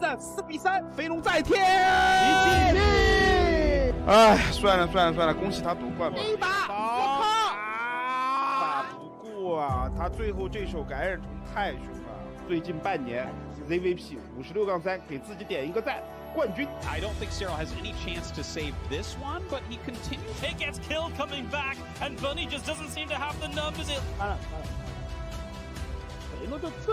战4比3，飞龙在天。哎，算了，恭喜他夺冠吧。一把，打不过啊，他最后这手感染虫太凶了。最近半年 ，ZVP 56-3给自己点一个赞，冠军。 I don't think Cyril has any chance to save this one, but he continues. It gets killed coming back, and Bunny just doesn't seem to have the numbers. 雷诺就这。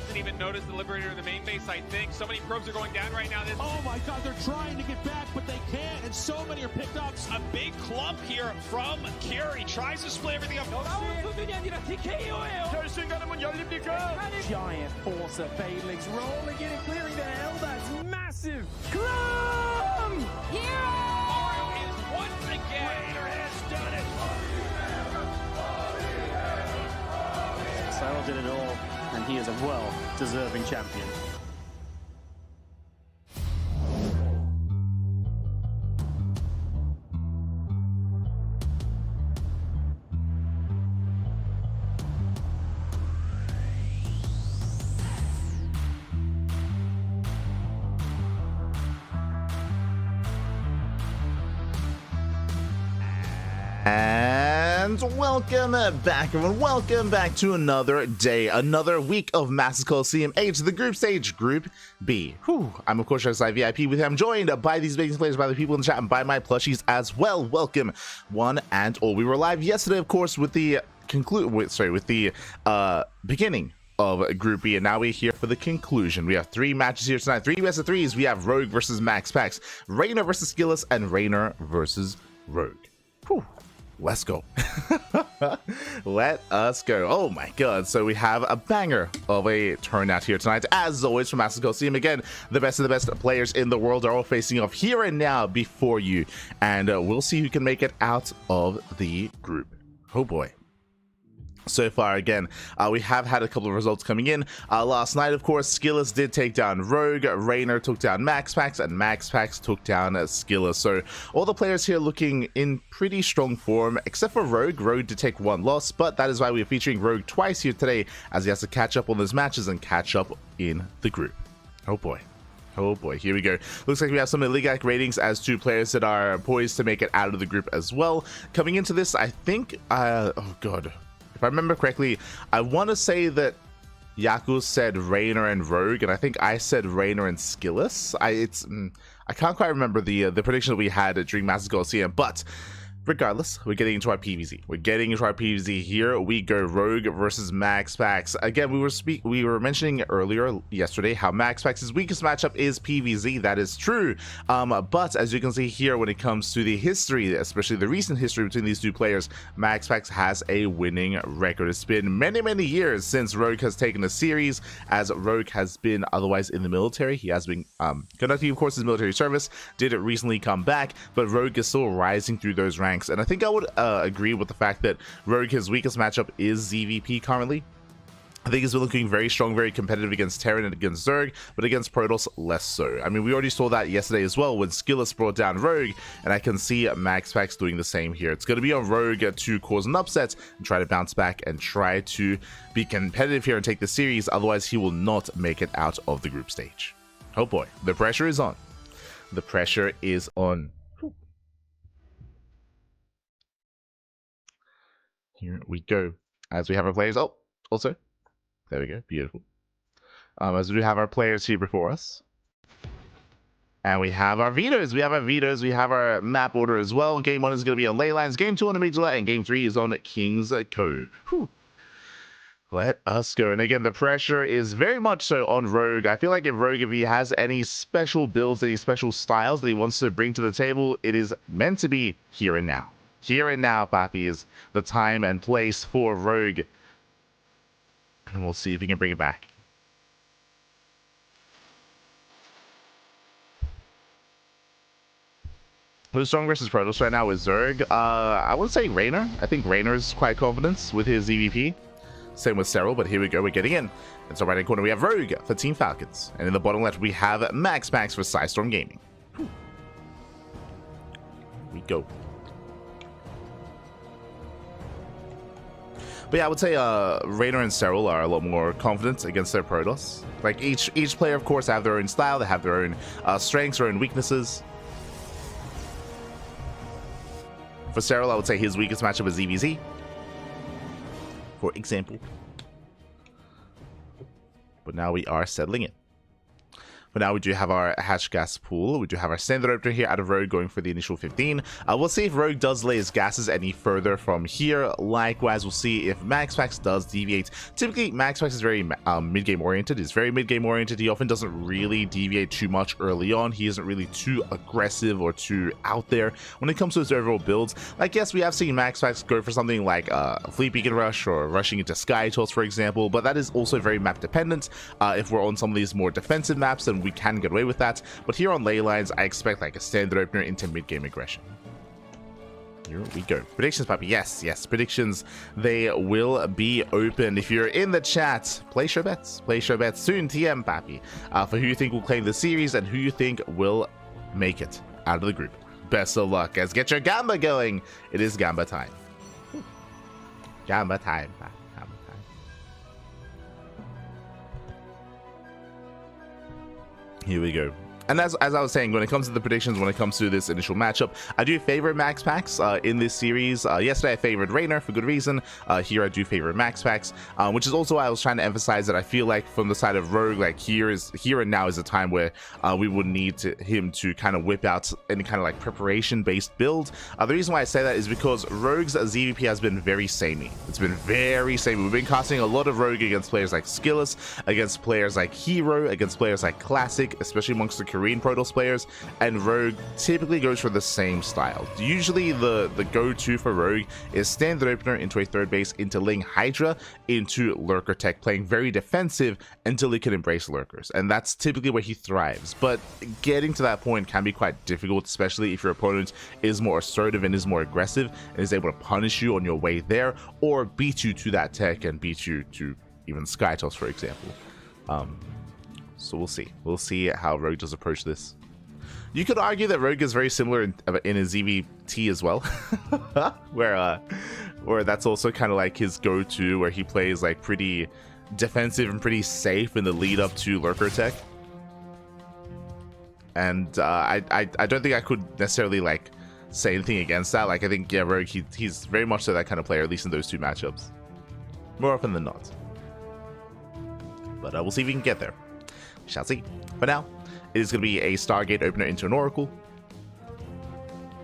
Didn't even notice the Liberator in the main base, I think. So many probes are going down right now. Oh my god, they're trying to get back, but they can't, and so many are picked up. A big clump here from Curie. Tries to split everything up. 결승가는 열립니까? Giant force of Fadelings rolling in and clearing the hell. That's massive. Clum! Mario is once again. Reynor has done it. Cyril did it all, and he is a well-deserving champion. And welcome back, everyone. Welcome back to another day, another week of Massive Coliseum H, the group stage, Group B. Whew. I'm, of course, Shy VIP with him. I'm joined by these amazing players, by the people in the chat, and by my plushies as well. Welcome, one and all. We were live yesterday, of course, with the beginning of Group B, and now we're here for the conclusion. We have 3 matches here tonight, 3 best of 3s. We have Rogue versus MaxPax, Reynor versus Skillous, and Reynor versus Rogue. Whew. Let's go. Let us go. Oh my god. So we have a banger of a turnout here tonight. As always, from Massive Coliseum, again, the best of the best players in the world are all facing off here and now before you. And we'll see who can make it out of the group. Oh boy. So far, again, we have had a couple of results coming in. Last night, of course, Skillous did take down Rogue, Reynor took down MaxPax, and MaxPax took down Skillous. So all the players here looking in pretty strong form, except for Rogue. Rogue did take 1 loss, but that is why we're featuring Rogue twice here today, as he has to catch up on those matches and catch up in the group. Oh boy. Oh boy, here we go. Looks like we have some League ratings as 2 players that are poised to make it out of the group as well. Coming into this, I think, oh god. If I remember correctly, I want to say that Yaku said Reynor and Rogue, and I think I said Reynor and Skillous. I can't quite remember the prediction that we had during Massive Coliseum, but regardless, we're getting into our PvZ. We're getting into our PvZ here. We go Rogue versus MaxPax. Again, we were mentioning earlier yesterday how MaxPax's weakest matchup is PvZ. That is true. But as you can see here, when it comes to the history, especially the recent history between these 2 players, MaxPax has a winning record. It's been many, many years since Rogue has taken a series, as Rogue has been otherwise in the military. He has been conducting, of course, his military service. Did recently come back, but Rogue is still rising through those ranks. And I think I would agree with the fact that Rogue, his weakest matchup is ZVP currently. I think he's been looking very strong, very competitive against Terran and against Zerg, but against Protoss, less so. I mean, we already saw that yesterday as well when Skillous brought down Rogue, and I can see MaxPax doing the same here. It's going to be on Rogue to cause an upset and try to bounce back and try to be competitive here and take the series. Otherwise, he will not make it out of the group stage. Oh boy, the pressure is on. The pressure is on. Here we go. As we have our players. Oh, also, there we go. Beautiful. As we have our players here before us. And we have our vetoes. We have our map order as well. Game 1 is going to be on Leylines. Game 2 on Amygdala. And Game 3 is on King's Cove. Whew. Let us go. And again, the pressure is very much so on Rogue. I feel like if he has any special builds, any special styles that he wants to bring to the table, it is meant to be here and now. Here and now, Papi, is the time and place for Rogue. And we'll see if we can bring it back. Who's strong versus Protoss right now with Zerg? I would say Reynor. I think Reynor is quite confident with his EVP. Same with Cyril, but here we go, we're getting in. And so right in the corner we have Rogue for Team Falcons. And in the bottom left we have MaxPax for Sidestorm Gaming. Whew. Here we go. But yeah, I would say Reynor and Cyril are a lot more confident against their Protoss. Like each player, of course, have their own style. They have their own strengths, their own weaknesses. For Cyril, I would say his weakest matchup is EVZ, for example. But now we are settling it. But now we do have our hatch gas pool. We do have our standard opener here out of Rogue going for the initial 15. We'll see if Rogue does lay his gases any further from here. Likewise, we'll see if MaxPax does deviate. Typically, MaxPax is very mid-game oriented. He's very mid-game oriented. He often doesn't really deviate too much early on. He isn't really too aggressive or too out there when it comes to his overall builds. Like, yes, we have seen MaxPax go for something like Fleet Beacon Rush or rushing into Sky Toss, for example, but that is also very map dependent. If we're on some of these more defensive maps, then we can get away with that, but here on ley lines, I expect like a standard opener into mid-game aggression. Here we go. Predictions, puppy. Yes, predictions. They will be open. If you're in the chat, place your bets. Place your bets soon, TM, pappy, for who you think will claim the series and who you think will make it out of the group. Best of luck, guys. Get your Gamba going. It is Gamba time. Gamba time, pappy. Here we go. And as I was saying, when it comes to the predictions, when it comes to this initial matchup, I do favor MaxPax in this series. Yesterday I favored Reynor for good reason. Here I do favor MaxPax, which is also why I was trying to emphasize that I feel like from the side of Rogue, like here and now is a time where we would need him to kind of whip out any kind of like preparation based build. The reason why I say that is because Rogue's ZVP has been very samey. It's been very samey. We've been casting a lot of Rogue against players like Skillous, against players like Hero, against players like Classic, especially amongst the Korean Protoss players, and Rogue typically goes for the same style. Usually the go-to for Rogue is standard opener into a third base, into Ling Hydra, into Lurker Tech, playing very defensive until he can embrace Lurkers, and that's typically where he thrives. But getting to that point can be quite difficult, especially if your opponent is more assertive and is more aggressive and is able to punish you on your way there, or beat you to that tech and beat you to even Sky Toss, for example. So we'll see. We'll see how Rogue does approach this. You could argue that Rogue is very similar in his EVT as well, where that's also kind of like his go-to, where he plays like pretty defensive and pretty safe in the lead up to Lurker Tech. And I don't think I could necessarily like say anything against that. Like I think, yeah, Rogue, he's very much so that kind of player, at least in those two matchups, more often than not. But we'll see if we can get there. Shall see. For now, it is going to be a Stargate opener into an Oracle.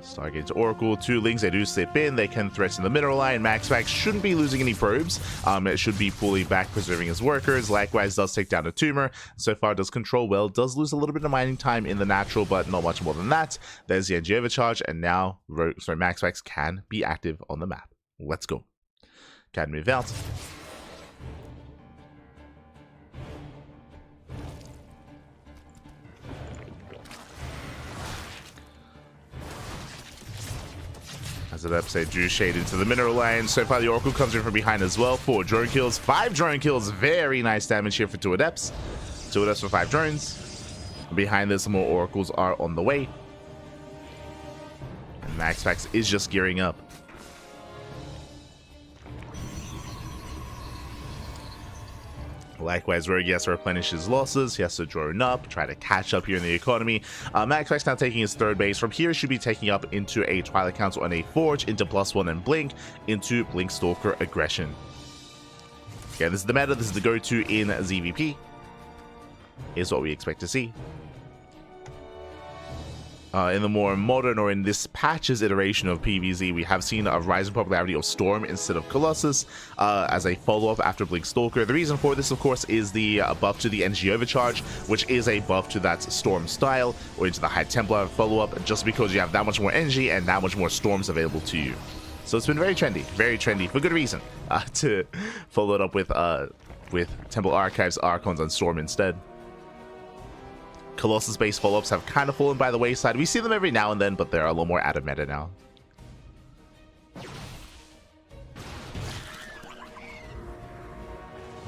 Stargate to Oracle, 2 Lings, they do slip in, they can threaten the mineral line. MaxPax shouldn't be losing any probes. It should be fully back preserving his workers. Likewise, does take down a tumor. So far, does control well, does lose a little bit of mining time in the natural, but not much more than that. There's the NG overcharge, and now MaxPax can be active on the map. Let's go. Can move out. As an episode, Jew shade into the mineral line. So far, the Oracle comes in from behind as well. 4 drone kills, 5 drone kills. Very nice damage here for 2 Adepts. 2 Adepts for 5 drones. Behind this, some more Oracles are on the way. And MaxPax is just gearing up. Likewise, Rogue has to replenish his losses. He has to drone up, try to catch up here in the economy. MaxPax now taking his third base. From here, should be taking up into a Twilight Council and a Forge, into +1 and Blink, into Blink Stalker Aggression. Again, this is the meta. This is the go-to in ZVP. Here's what we expect to see. In the more modern, or in this patch's iteration of PvZ, we have seen a rise in popularity of Storm instead of Colossus as a follow-up after Blink Stalker. The reason for this, of course, is the buff to the NG Overcharge, which is a buff to that Storm style, or into the High Templar follow-up, just because you have that much more NG and that much more Storms available to you. So it's been very trendy, for good reason, to follow it up with Temple Archives, Archons, and Storm instead. Colossus-based follow-ups have kind of fallen by the wayside. We see them every now and then, but they're a little more out of meta now.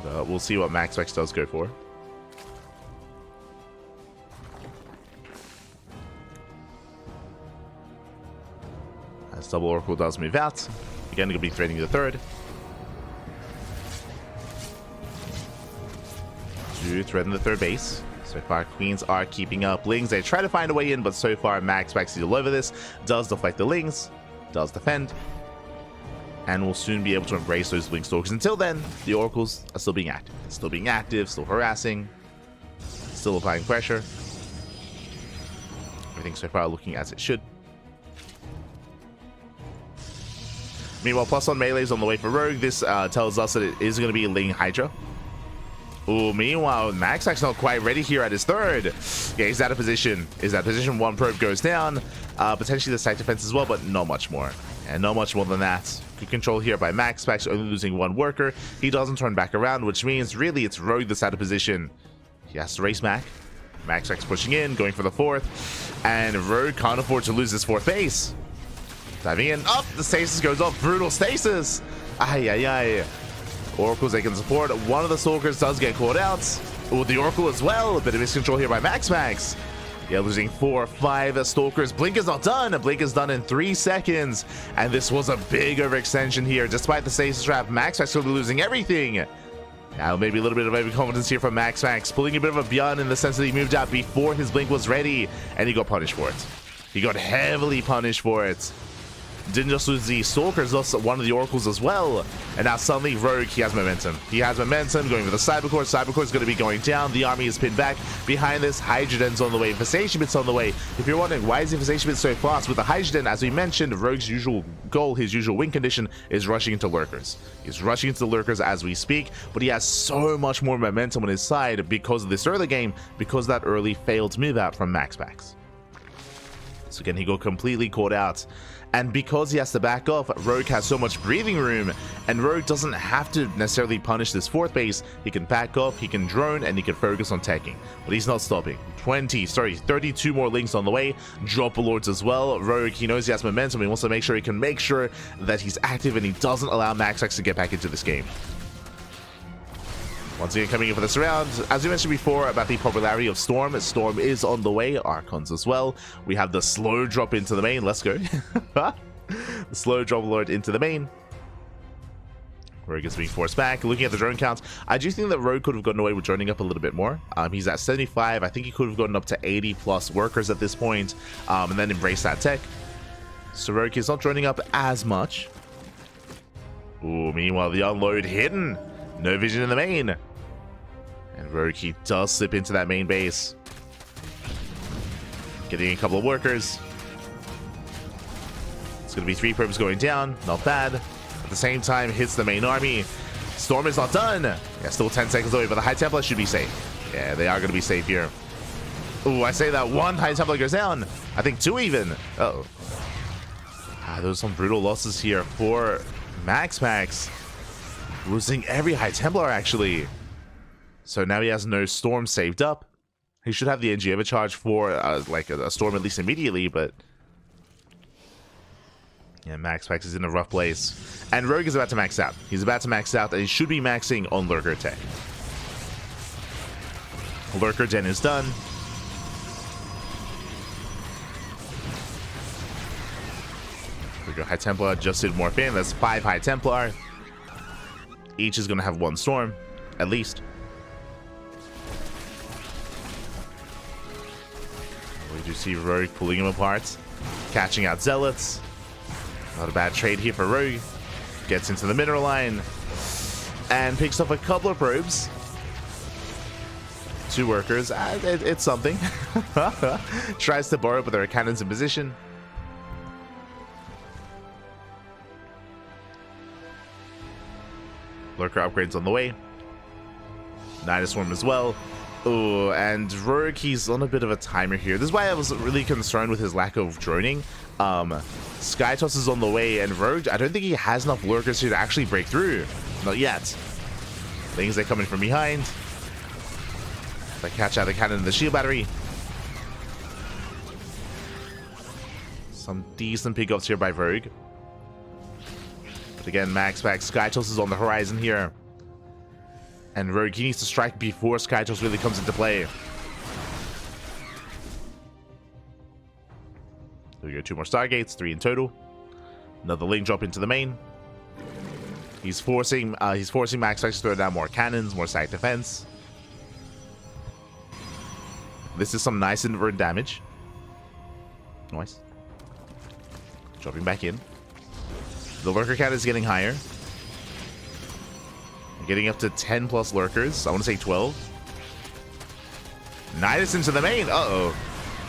We'll see what MaxPax does go for. As Double Oracle does move out. Again, going to be threatening the third. to threaten the third base. So far, Queens are keeping up. Lings, they try to find a way in, but so far, MaxPax is all over this. Does deflect the Lings, does defend, and will soon be able to embrace those Blink Stalkers. Until then, the Oracles are still being active. Still being active, still harassing, still applying pressure. Everything so far looking as it should. Meanwhile, plus on melee's on the way for Rogue. This tells us that it is going to be Ling Hydra. Oh, meanwhile, MaxPax not quite ready here at his third. Yeah, he's out of position. Is that position? One probe goes down. Potentially the side defense as well, but not much more. And not much more than that. Good control here by MaxPax, only losing one worker. He doesn't turn back around, which means really it's Rogue that's out of position. He has to race Mac. MaxPax pushing in, going for the fourth. And Rogue can't afford to lose his fourth base. Diving in. Up! The stasis goes off. Brutal stasis! Ay, ay, ay. Oracles they can support. One of the Stalkers does get caught out. Oh, the Oracle as well. A bit of miscontrol here by MaxPax. Yeah, losing 4 or 5 Stalkers. Blink is not done. Blink is done in 3 seconds. And this was a big overextension here. Despite the stasis trap, MaxPax will be losing everything. Now, maybe a little bit of overconfidence here from MaxPax. Pulling a bit of a Bjorn in the sense that he moved out before his Blink was ready. And he got punished for it. He got heavily punished for it. Didn't just lose the Stalkers, lost one of the Oracles as well. And now suddenly Rogue, he has momentum. He has momentum, going for the Cybercore. Cybercore is going to be going down. The army is pinned back. Behind this, Hydrogen's on the way. Visation Bit's on the way. If you're wondering, why is the Visation Bit so fast? With the Hydrogen, as we mentioned, Rogue's usual goal, his usual win condition, is rushing into Lurkers. He's rushing into the Lurkers as we speak, but he has so much more momentum on his side because of this early game, because of that early failed move out from MaxPax. So again, he got completely caught out. And because he has to back off, Rogue has so much breathing room, and Rogue doesn't have to necessarily punish this fourth base. He can back off, he can drone, and he can focus on teching. But he's not stopping. 32 more Links on the way. Drop Lords as well. Rogue, he knows he has momentum. He wants to make sure he can make sure that he's active and he doesn't allow MaxPax to get back into this game. Once again, coming in for this round, as we mentioned before about the popularity of Storm, Storm is on the way, Archons as well. We have the slow drop into the main, let's go. The slow drop alert into the main. Rogue is being forced back. Looking at the drone count, I do think that Rogue could have gotten away with droning up a little bit more. He's at 75, I think he could have gotten up to 80 plus workers at this point, and then embrace that tech. So Rogue is not droning up as much. Ooh, meanwhile, the unload hidden. No vision in the main. And Rogue, he does slip into that main base. Getting a couple of workers. It's going to be 3 probes going down. Not bad. At the same time, hits the main army. Storm is not done. Yeah, still 10 seconds away, but the High Templar should be safe. Yeah, they are going to be safe here. Ooh, I say that 1 High Templar goes down. I think 2 even. Uh-oh. Those are some brutal losses here for MaxPax. Losing every High Templar, actually. So now he has no Storm saved up. He should have the NG overcharge for like a Storm at least immediately, but yeah, MaxPax is in a rough place. And Rogue is about to max out. He's about to max out, and he should be maxing on Lurker tech. Lurker Den is done. There we go. High Templar just did morph in. That's 5 High Templar. Each is going to have 1 Storm, at least. We do see Rogue pulling him apart, catching out Zealots. Not a bad trade here for Rogue. Gets into the mineral line and picks up a couple of probes. 2 workers. It's something. Tries to borrow, but there are cannons in position. Lurker upgrades on the way. Night Swarm as well. Oh, and Rogue, he's on a bit of a timer here. This is why I was really concerned with his lack of droning. Skytoss is on the way, and Rogue, I don't think he has enough Lurkers here to actually break through. Not yet. Things they come in from behind. They catch out the cannon and the shield battery. Some decent pickups here by Rogue. Again, MaxPax, Skytoss is on the horizon here. And Rogue, he needs to strike before Skytoss really comes into play. There we go, 2 more Stargates, 3 in total. Another link drop into the main. He's forcing MaxPax to throw down more cannons, more side defense. This is some nice invert damage. Nice. Dropping back in. The lurker count is getting higher. Getting up to 10 plus lurkers. I want to say 12. Nidus into the main. Uh-oh.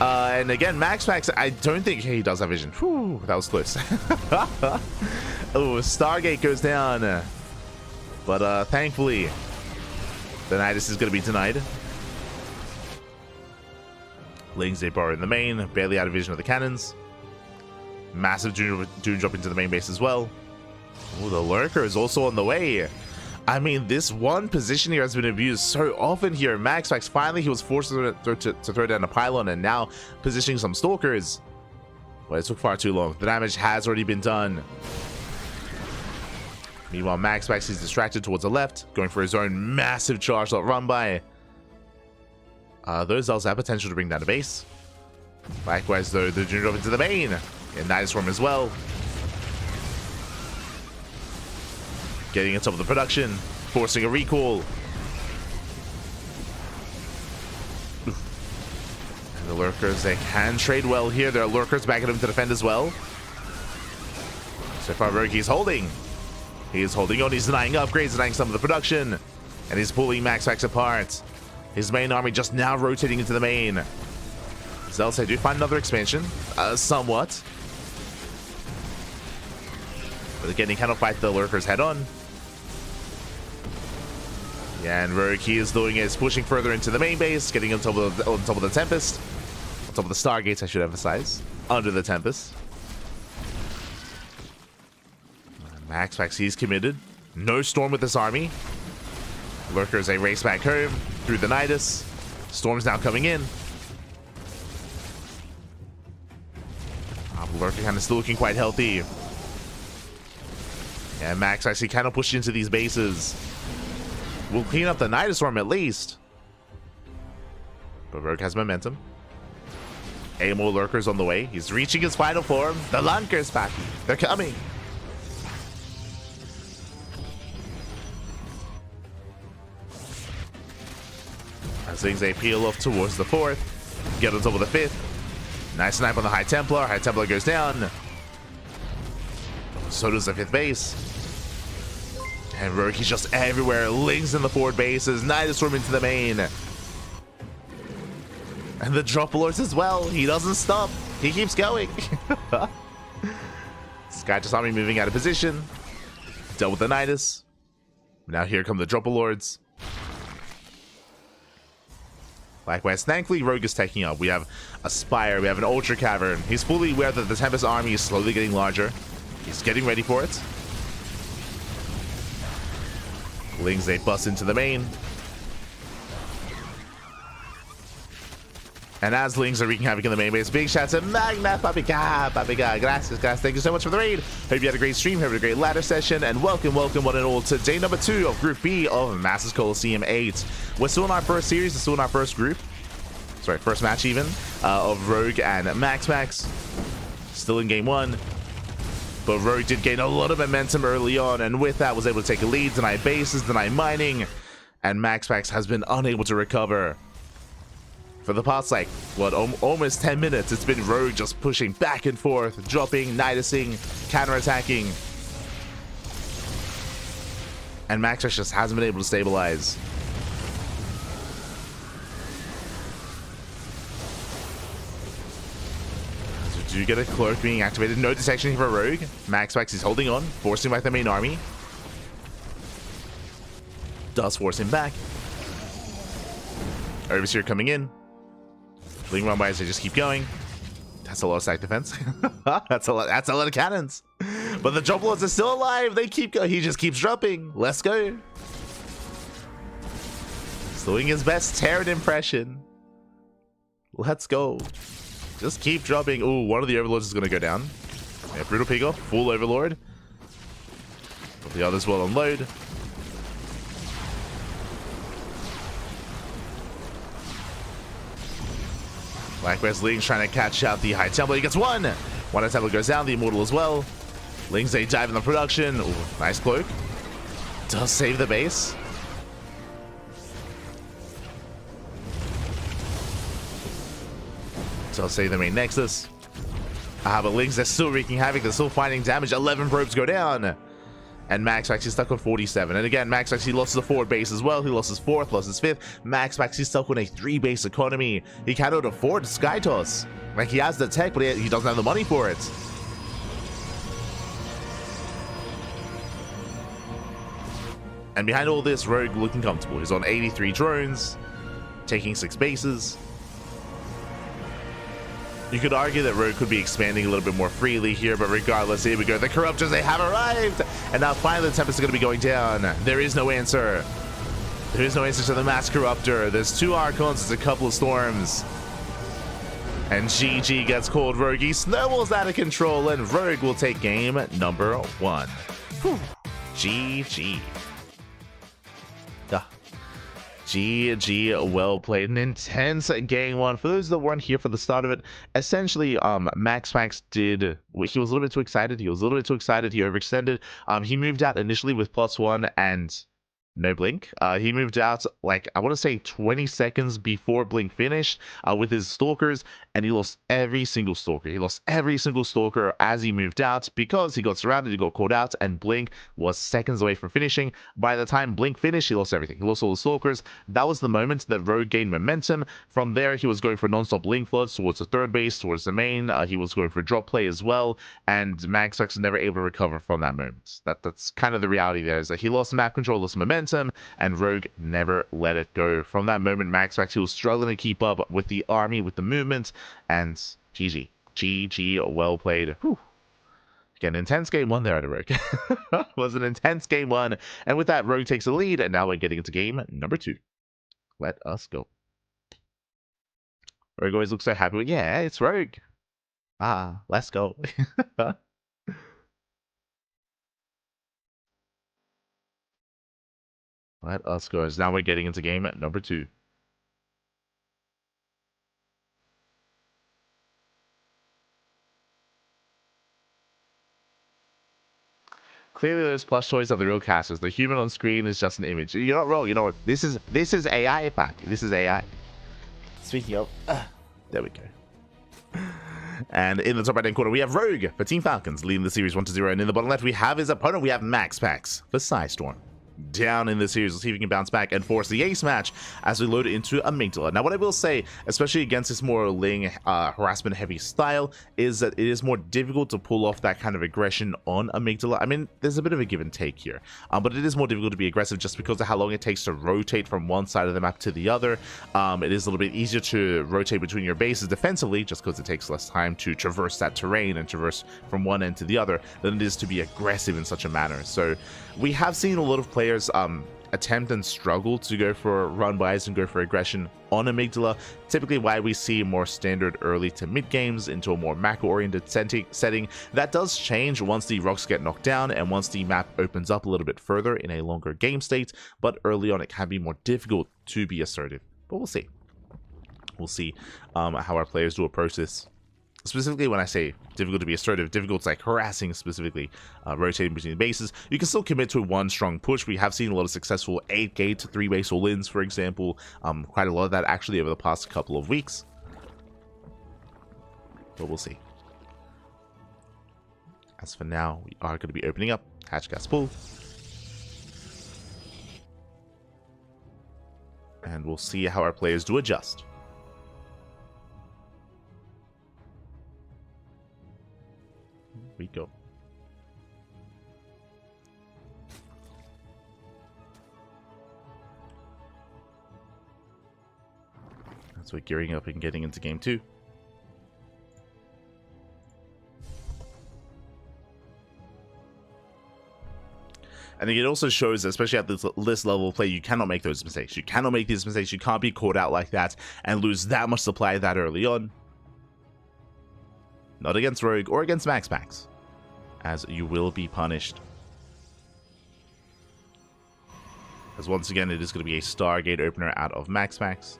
And again, MaxPax, I don't think he does have vision. Whew, that was close. Oh, Stargate goes down. But thankfully, the Nidus is going to be denied. Lings they bar in the main, barely out of vision of the cannons. Massive Dune drop into the main base as well. Oh, the lurker is also on the way. I mean, this one position here has been abused so often here. MaxPax, finally, he was forced to throw down a pylon and now positioning some stalkers. But it took far too long. The damage has already been done. Meanwhile, MaxPax is distracted towards the left, going for his own massive charge dot run by. Those also have potential to bring down a base. Likewise, though, the Dune drop into the main. And Nidus Storm as well. Getting on top of the production, forcing a recall. And the lurkers, they can trade well here. There are lurkers backing him to defend as well. So far, Rogue, he's holding. He is holding on. He's denying upgrades, denying some of the production. And he's pulling MaxPax apart. His main army just now rotating into the main. Zealots, they do find another expansion. Somewhat. But again, he cannot fight the lurkers head on. Yeah, and Rogue, he is doing is pushing further into the main base, getting on top of the Tempest. On top of the Stargates, I should emphasize. Under the Tempest. MaxPax, he's committed. No Storm with this army. Lurkers, they race back home through the Nidus. Storm's now coming in. Lurker kind of still looking quite healthy. Yeah, MaxPax, he kind of pushed into these bases. We'll clean up the Nidus Storm at least. But Rogue has momentum. 8 more lurkers on the way. He's reaching his final form. The Lunkers, Pappy. They're coming. As things they peel off towards the 4th. Get on top of the 5th. Nice snipe on the High Templar. High Templar goes down. So does the 5th base. And Rogue, he's just everywhere. Lings in the forward bases. Nidus Storm into the main. And the drop lords as well. He doesn't stop. He keeps going. Skytris army moving out of position. Dealt with the Nidus. Now here come the drop lords. Likewise, thankfully, Rogue is taking up. We have a Spire. We have an Ultra Cavern. He's fully aware that the Tempest army is slowly getting larger. He's getting ready for it. Lings, they bust into the main. And as Lings are wreaking havoc in the main base, big shout out to Magna Papiga. Gracias, guys. Thank you so much for the raid. Hope you had a great stream. Hope you had a great ladder session. And welcome one and all to day number 2 of Group B of Masters Coliseum 8. We're still in our first series. We're still in our first group. Sorry, first match even. Of Rogue and MaxPax. Still in game 1. But Rogue did gain a lot of momentum early on, and with that was able to take a lead, deny bases, deny mining, and MaxPax has been unable to recover. For the past, like, what, almost 10 minutes, it's been Rogue just pushing back and forth, dropping, nidusing, counterattacking. And MaxPax just hasn't been able to stabilize. Do get a cloak being activated. No detection here for Rogue. MaxPax is holding on, forcing back the main army. Does force him back. Overseer coming in. Ling run by as they just keep going. That's a lot of stack defense. That's a lot of cannons. But the drop lords are still alive. They keep going. He just keeps dropping. Let's go. He's doing his best Terran impression. Let's go. Just keep dropping. Ooh, one of the overlords is going to go down. Yeah, brutal pig off, full overlord. But the others will unload. Likewise, Ling's trying to catch out the High Templar. He gets one. One High Templar goes down, the Immortal as well. Ling's they dive in the production. Ooh, nice cloak. Does save the base. So I'll say the main Nexus. But Lynx, they're still wreaking havoc. They're still finding damage. 11 probes go down. And MaxPax is stuck on 47. And again, MaxPax, he lost the forward base as well. He lost his fourth, lost his fifth. MaxPax, he's stuck on a 3-base economy. He cannot afford Sky Toss. Like, he has the tech, but he doesn't have the money for it. And behind all this, Rogue looking comfortable. He's on 83 drones, taking 6 bases. You could argue that Rogue could be expanding a little bit more freely here, but regardless, here we go. The Corruptors, they have arrived! And now finally the Tempest is going to be going down. There is no answer. There is no answer to the Mass Corruptor. There's 2 Archons, there's a couple of Storms. And GG gets called. Rogue, he snowballs out of control, and Rogue will take game number 1. Whew. GG. GG, well played. An intense game 1. For those that weren't here for the start of it, essentially, MaxPax did. He was a little bit too excited. He overextended. He moved out initially with +1 and no blink. He moved out, like, I want to say 20 seconds before blink finished with his stalkers, and he lost every single stalker. He lost every single stalker as he moved out because he got surrounded, he got called out, and blink was seconds away from finishing. By the time blink finished, he lost everything. He lost all the stalkers. That was the moment that Rogue gained momentum. From there, he was going for non-stop blink floods towards the third base, towards the main. He was going for drop play as well, and MaxPax was never able to recover from that moment. That's kind of the reality there, is that he lost map control, lost momentum, and Rogue never let it go. From that moment, MaxPax, he was struggling to keep up with the army, with the movement, and GG, well played. Whew. Again, intense game 1 there at Rogue. Was an intense game 1, and with that, Rogue takes the lead, and now we're getting into game number 2. Let us go. Rogue always looks so happy. Yeah, it's Rogue. Let's go. Let us go. Now we're getting into game number 2. Clearly, those plush toys are the real casters. The human on screen is just an image. You're not wrong. You know what? This is AI, Pack. This is AI. Speaking of, there we go. And in the top right-hand corner, we have Rogue for Team Falcons, leading the series 1-0. And in the bottom left, we have his opponent. We have MaxPax for Psystorm. Down in the series. Let's see if we can bounce back and force the ace match as we load it into Amygdala. Now, what I will say, especially against this more Ling harassment heavy style, is that it is more difficult to pull off that kind of aggression on Amygdala. I mean, there's a bit of a give and take here, but it is more difficult to be aggressive just because of how long it takes to rotate from one side of the map to the other. It is a little bit easier to rotate between your bases defensively just because it takes less time to traverse that terrain and traverse from one end to the other than it is to be aggressive in such a manner. So we have seen a lot of players attempt and struggle to go for run-bys and go for aggression on Amygdala, typically why we see more standard early to mid games into a more macro-oriented setting. That does change once the rocks get knocked down and once the map opens up a little bit further in a longer game state, but early on it can be more difficult to be assertive. But we'll see. We'll see how our players do approach this. Specifically, when I say difficult to be assertive, difficult like harassing specifically, rotating between the bases. You can still commit to one strong push. We have seen a lot of successful 8-gate, 3-base all-ins, for example. Quite a lot of that actually over the past couple of weeks. But we'll see. As for now, we are going to be opening up Hatch Gas Pull. And we'll see how our players do adjust. We go. So we're gearing up and getting into game 2. And it also shows, especially at this level of play, you cannot make those mistakes. You cannot make these mistakes. You can't be caught out like that and lose that much supply that early on. Not against Rogue or against MaxPax, as you will be punished. As once again, it is going to be a Stargate opener out of MaxPax.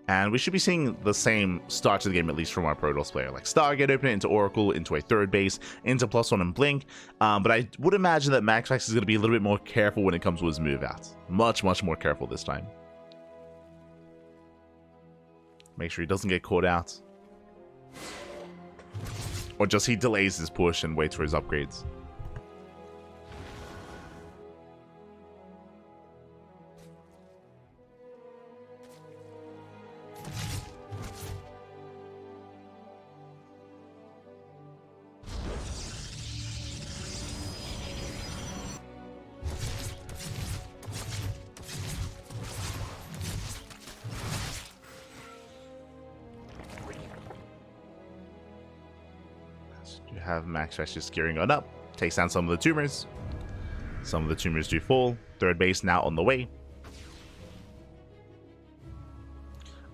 And we should be seeing the same start to the game, at least from our Protoss player. Like Stargate open it into Oracle, into a third base, into +1 and Blink. But I would imagine that MaxPax is going to be a little bit more careful when it comes to his move out. Much, much more careful this time. Make sure he doesn't get caught out. Or just he delays his push and waits for his upgrades. You have MaxPax just gearing on up, takes down some of the tumors. Some of the tumors do fall. Third base now on the way.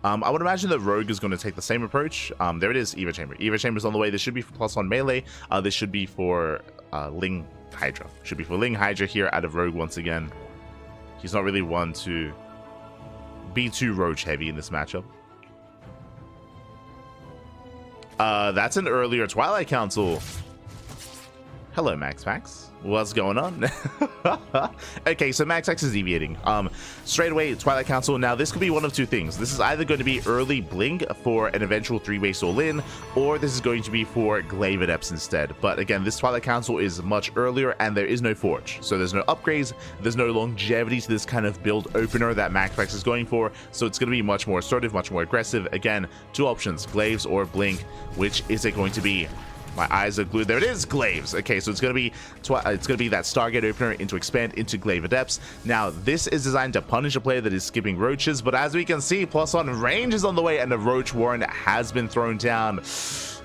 I would imagine that Rogue is going to take the same approach. There it is, Eva Chamber. Eva Chamber's on the way. This should be for +1 melee. This should be for Ling Hydra. Should be for Ling Hydra here out of Rogue once again. He's not really one to be too Roach heavy in this matchup. That's an earlier Twilight Council. Hello, MaxPax. What's going on? Okay, so MaxPax is deviating. Straight away, Twilight Council. Now, this could be one of two things. This is either going to be early Blink for an eventual 3-way all-in, or this is going to be for Glaive Adepts instead. But again, this Twilight Council is much earlier, and there is no Forge. So there's no upgrades, there's no longevity to this kind of build opener that MaxPax is going for. So it's going to be much more assertive, much more aggressive. Again, two options, Glaives or Blink. Which is it going to be? My eyes are glued. There it is, Glaives. Okay, so it's gonna be that Stargate opener into expand into Glaive Adepts. Now, this is designed to punish a player that is skipping roaches, but as we can see, +1 range is on the way, and the Roach Warren has been thrown down.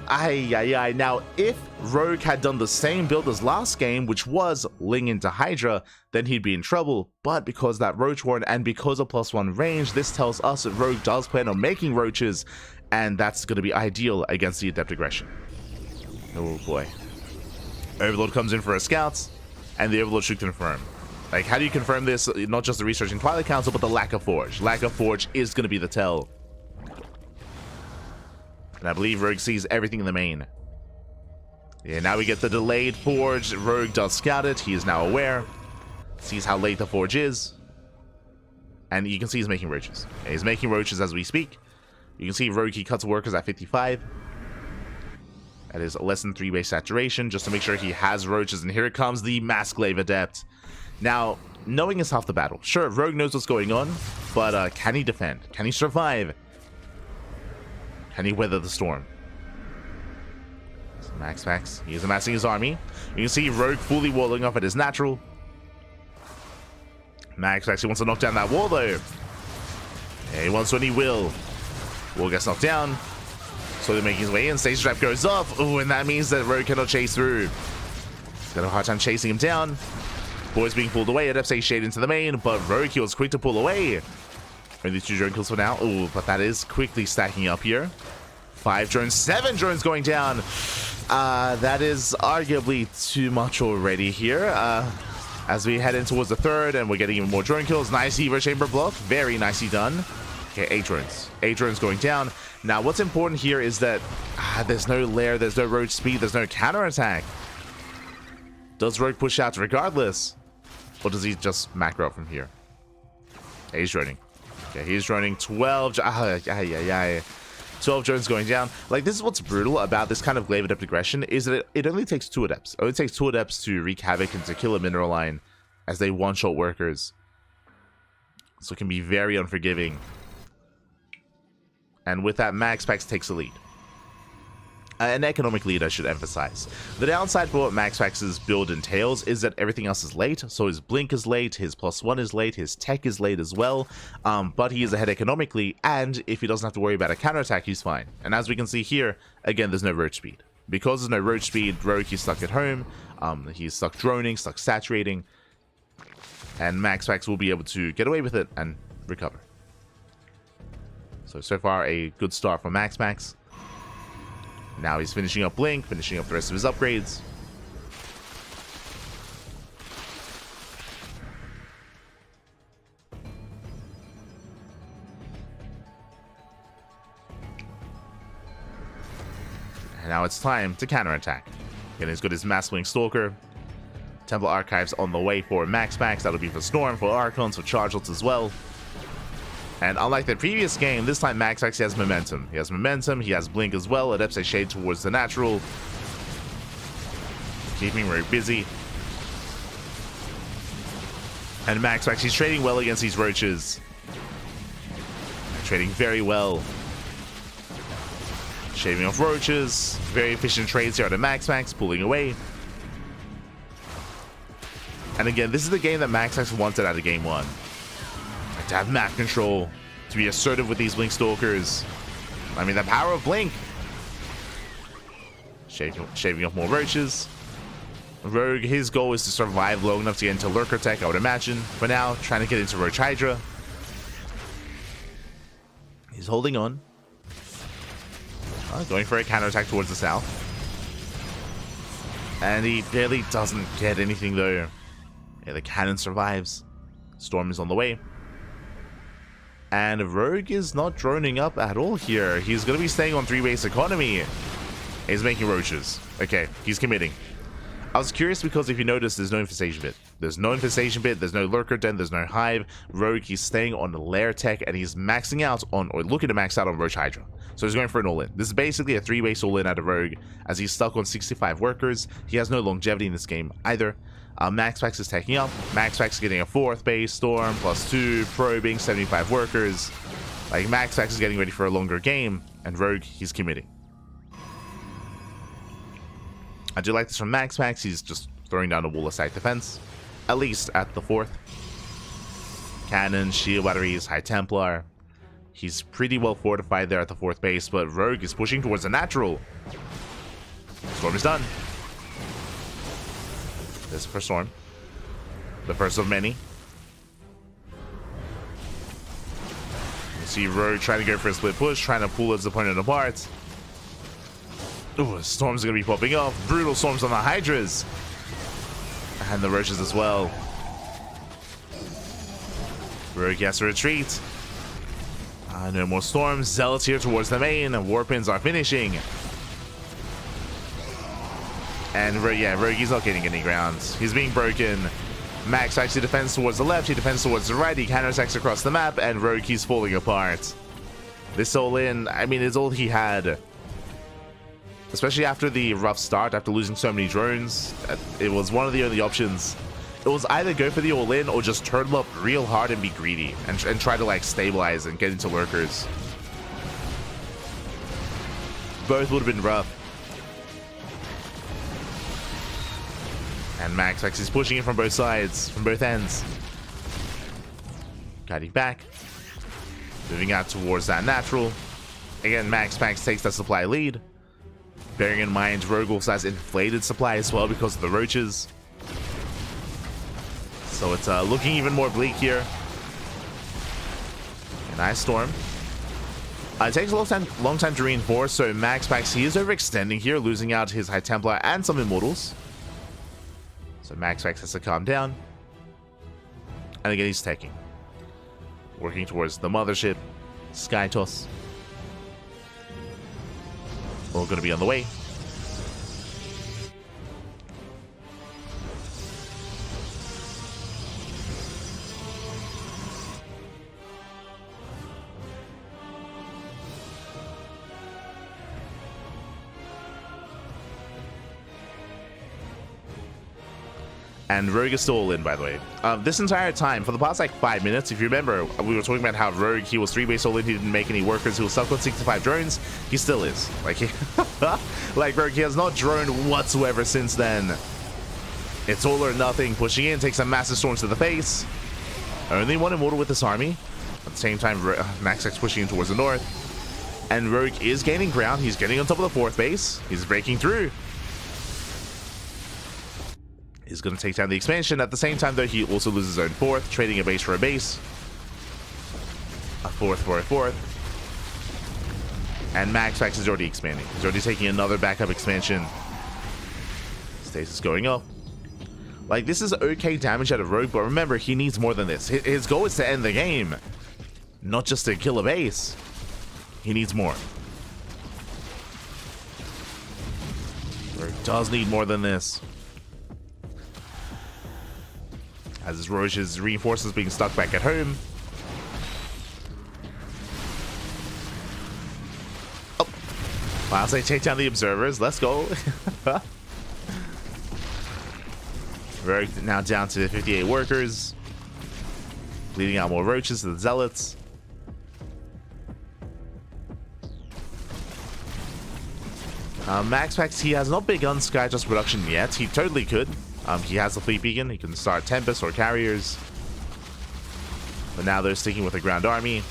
Ay. Now, if Rogue had done the same build as last game, which was Ling into Hydra, then he'd be in trouble. But because that Roach Warren and because of +1 range, this tells us that Rogue does plan on making roaches, and that's gonna be ideal against the Adept Aggression. Oh boy. Overlord comes in for a scout, and the Overlord should confirm. Like, how do you confirm this? Not just the research in Twilight Council, but the lack of Forge. Lack of Forge is going to be the tell. And I believe Rogue sees everything in the main. Yeah, now we get the delayed Forge. Rogue does scout it. He is now aware. Sees how late the Forge is. And you can see he's making roaches. Yeah, he's making roaches as we speak. You can see Rogue, he cuts workers at 55. That is less than 3-base saturation, just to make sure he has roaches. And here it comes, the Mass Glaive Adept. Now, knowing is half the battle. Sure, Rogue knows what's going on, but can he defend? Can he survive? Can he weather the storm? So MaxPax, he is amassing his army. You can see Rogue fully walling off at his natural. MaxPax, he wants to knock down that wall, though. Yeah, he wants to and he will. Wall gets knocked down. Slowly making his way in. Stage trap goes off. Oh, and that means that Rogue cannot chase through. He's got a hard time chasing him down. Boys being pulled away. Adept say shade into the main, but Rogue, he was quick to pull away. Only 2 drone kills for now. Oh, but that is quickly stacking up here. 5 drones, 7 drones going down. That is arguably too much already here. As we head in towards the third, and we're getting even more drone kills. Nice Eva Chamber block. Very nicely done. Okay, 8 drones. 8 drones going down. Now, what's important here is that there's no lair, there's no roach speed, there's no counterattack. Does Rogue push out regardless? Or does he just macro up from here? Yeah, he's droning. Okay, he's droning 12. 12 drones going down. Like, this is what's brutal about this kind of Glaive Adept aggression, is that it only takes 2 Adepts. It only takes 2 Adepts to wreak havoc and to kill a mineral line as they one-shot workers. So it can be very unforgiving. And with that, MaxPax takes the lead. An economic lead, I should emphasize. The downside for what MaxPax's build entails is that everything else is late. So his Blink is late, his +1 is late, his tech is late as well. But he is ahead economically, and if he doesn't have to worry about a counterattack, he's fine. And as we can see here, again, there's no roach speed. Because there's no roach speed, Rogue, he's stuck at home. He's stuck droning, stuck saturating. And MaxPax will be able to get away with it and recover. So far, a good start for MaxPax. Now he's finishing up Blink, finishing up the rest of his upgrades. And now it's time to counterattack. Getting as good as Mass Wing Stalker. Templar Archives on the way for MaxPax. That'll be for Storm, for Archons, for Chargelts as well. And unlike the previous game, this time MaxPax has momentum. He has momentum, he has Blink as well. Adepts a shade towards the natural. Keeping Rogue busy. And MaxPax, he's trading well against these roaches. Trading very well. Shaving off roaches. Very efficient trades here out of MaxPax, pulling away. And again, this is the game that MaxPax wanted out of game 1. Like to have map control, to be assertive with these Blink Stalkers. I mean, the power of Blink. Shaving off more roaches. Rogue, his goal is to survive long enough to get into Lurker Tech, I would imagine. For now, trying to get into Roach Hydra. He's holding on. Going for a counterattack towards the south. And he barely doesn't get anything though. Yeah, the cannon survives. Storm is on the way. And Rogue is not droning up at all here. He's going to be staying on 3-base economy. He's making roaches. Okay, he's committing. I was curious because if you notice, there's no infestation bit. There's no infestation bit, there's no lurker den, there's no hive. Rogue, he's staying on the lair tech and he's maxing out on, or looking to max out on Roach Hydra. So he's going for an all-in. This is basically a 3-base all-in out of Rogue as he's stuck on 65 workers. He has no longevity in this game either. MaxPax is taking up. MaxPax is getting a 4th base, Storm, +2, probing, 75 workers. Like, MaxPax is getting ready for a longer game, and Rogue, he's committing. I do like this from MaxPax. He's just throwing down a wall of site defense, at least at the 4th. Cannon, shield batteries, High Templar. He's pretty well fortified there at the 4th base, but Rogue is pushing towards the natural. Storm is done. This is for Storm. The first of many. You see Rogue trying to go for a split push, trying to pull his opponent apart. Ooh, Storms are going to be popping off. Brutal Storms on the Hydras. And the Roaches as well. Rogue has to retreat. No more Storms. Zealots here towards the main. Warpins are finishing. And yeah, Rogue, he's not getting any ground. He's being broken. Max actually defends towards the left. He defends towards the right. He counterattacks across the map. And Rogue, he's falling apart. This all-in, I mean, it's all he had. Especially after the rough start, after losing so many drones. It was one of the only options. It was either go for the all-in or just turn them up real hard and be greedy. And try to, like, stabilize and get into lurkers. Both would have been rough. And MaxPax is pushing it from both sides, from both ends. Guiding back. Moving out towards that natural. Again, MaxPax takes that supply lead. Bearing in mind, Rogue also has inflated supply as well because of the roaches. So it's looking even more bleak here. A nice Storm. It takes a long time to reinforce, so MaxPax, he is overextending here, losing out his High Templar and some Immortals. So MaxPax has to calm down. And again, he's taking. Working towards the mothership. Sky Toss. All going to be on the way. And Rogue is still all in, by the way. This entire time, for the past like 5 minutes, if you remember, we were talking about how Rogue, he was 3-base all in, he didn't make any workers, he was stuck on 65 drones. He still is. Like, like Rogue, he has not droned whatsoever since then. It's all or nothing. Pushing in, takes some massive storms to the face. Only one Immortal with this army. At the same time, MaxPax pushing in towards the north. And Rogue is gaining ground. He's getting on top of the 4th base. He's breaking through. He's going to take down the expansion. At the same time, though, he also loses his own 4th, trading a base for a base. A 4th for a 4th. And MaxPax is already expanding. He's already taking another backup expansion. Stasis going up. Like, this is okay damage out of Rogue, but remember, he needs more than this. His goal is to end the game, not just to kill a base. He needs more. does need more than this. As his Roche's reinforcements being stuck back at home. Oh, I'll say take down the observers. Let's go. Rogue now down to 58 workers. Bleeding out more roaches to the zealots. MaxPax, he has not begun Skytoss production yet. He totally could. He has the fleet beacon. He can start Tempest or carriers. But now they're sticking with the ground army.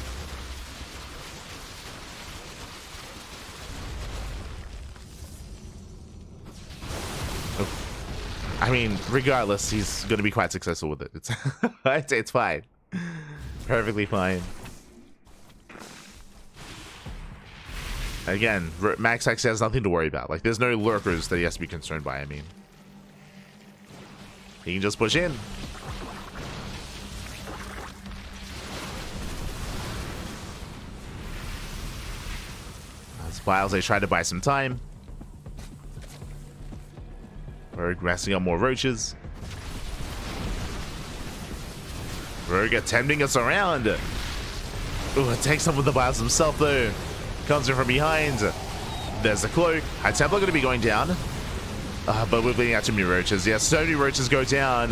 I mean, regardless, he's going to be quite successful with it. It's fine. Perfectly fine. Again, MaxPax has nothing to worry about. Like, there's no lurkers that he has to be concerned by, I mean. He can just push in. As Files, they try to buy some time. Rogue messing up more roaches. Rogue attempting us around. Ooh, it takes up with the bios himself though. Comes in from behind. There's the cloak. High Templar going to be going down. But we're bleeding out too many roaches. Yeah, so many roaches go down.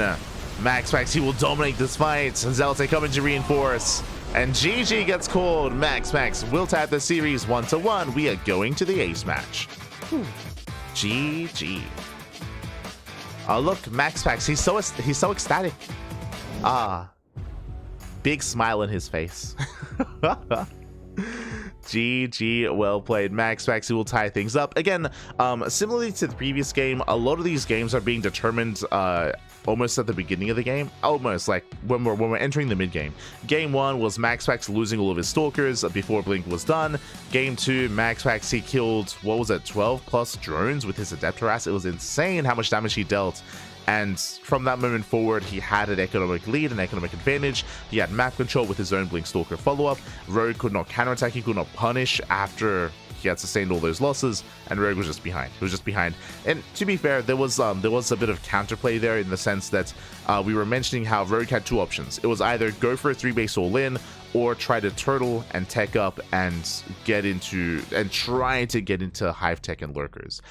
MaxPax, he will dominate this fight. Zealots, they come in to reinforce. And GG gets called. MaxPax will tap the series 1-1. We are going to the ace match. Whew. GG. Oh, look, MaxPax, he's so ecstatic. Big smile on his face. GG, well played. MaxPax, who will tie things up. Again, similarly to the previous game, a lot of these games are being determined almost at the beginning of the game. Almost, like when we're entering the mid-game. Game 1 was MaxPax losing all of his stalkers before Blink was done. Game 2, MaxPax, he killed, what was it, 12 plus drones with his Adept Harass. It was insane how much damage he dealt. And from that moment forward, he had an economic lead, an economic advantage. He had map control with his own Blink Stalker follow-up. Rogue could not counterattack, he could not punish after he had sustained all those losses, and Rogue was just behind. He was just behind. And to be fair, there was a bit of counterplay there in the sense that we were mentioning how Rogue had two options. It was either go for a 3-base all-in, or try to turtle and tech up and try to get into hive tech and lurkers.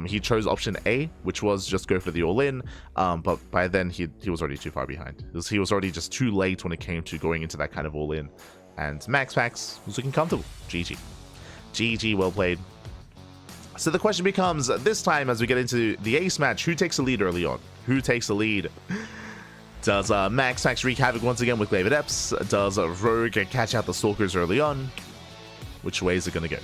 He chose option A, which was just go for the all-in, but by then he was already too far behind. He was already just too late when it came to going into that kind of all-in. And MaxPax was looking comfortable. GG. GG, well played. So the question becomes, this time as we get into the ace match, who takes the lead early on? Who takes the lead? Does MaxPax wreak havoc once again with Glaive Adepts? Does Rogue catch out the Stalkers early on? Which way is it going to go?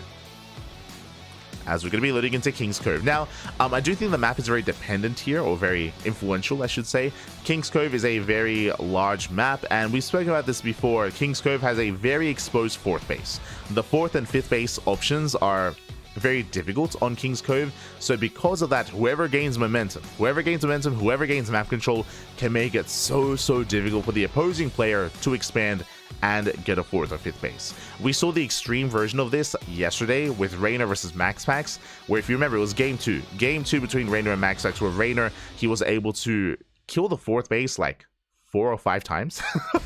As we're going to be loading into King's Cove. Now, I do think the map is very dependent here, or very influential, I should say. King's Cove is a very large map, and we've spoken about this before. King's Cove has a very exposed 4th base. The 4th and 5th base options are very difficult on King's Cove, so because of that, whoever gains momentum, whoever gains map control can make it so difficult for the opposing player to expand and get a 4th or 5th base. We saw the extreme version of this yesterday with Reynor versus MaxPax, where if you remember, it was game 2 between Reynor and MaxPax, where Reynor, he was able to kill the 4th base like 4 or 5 times.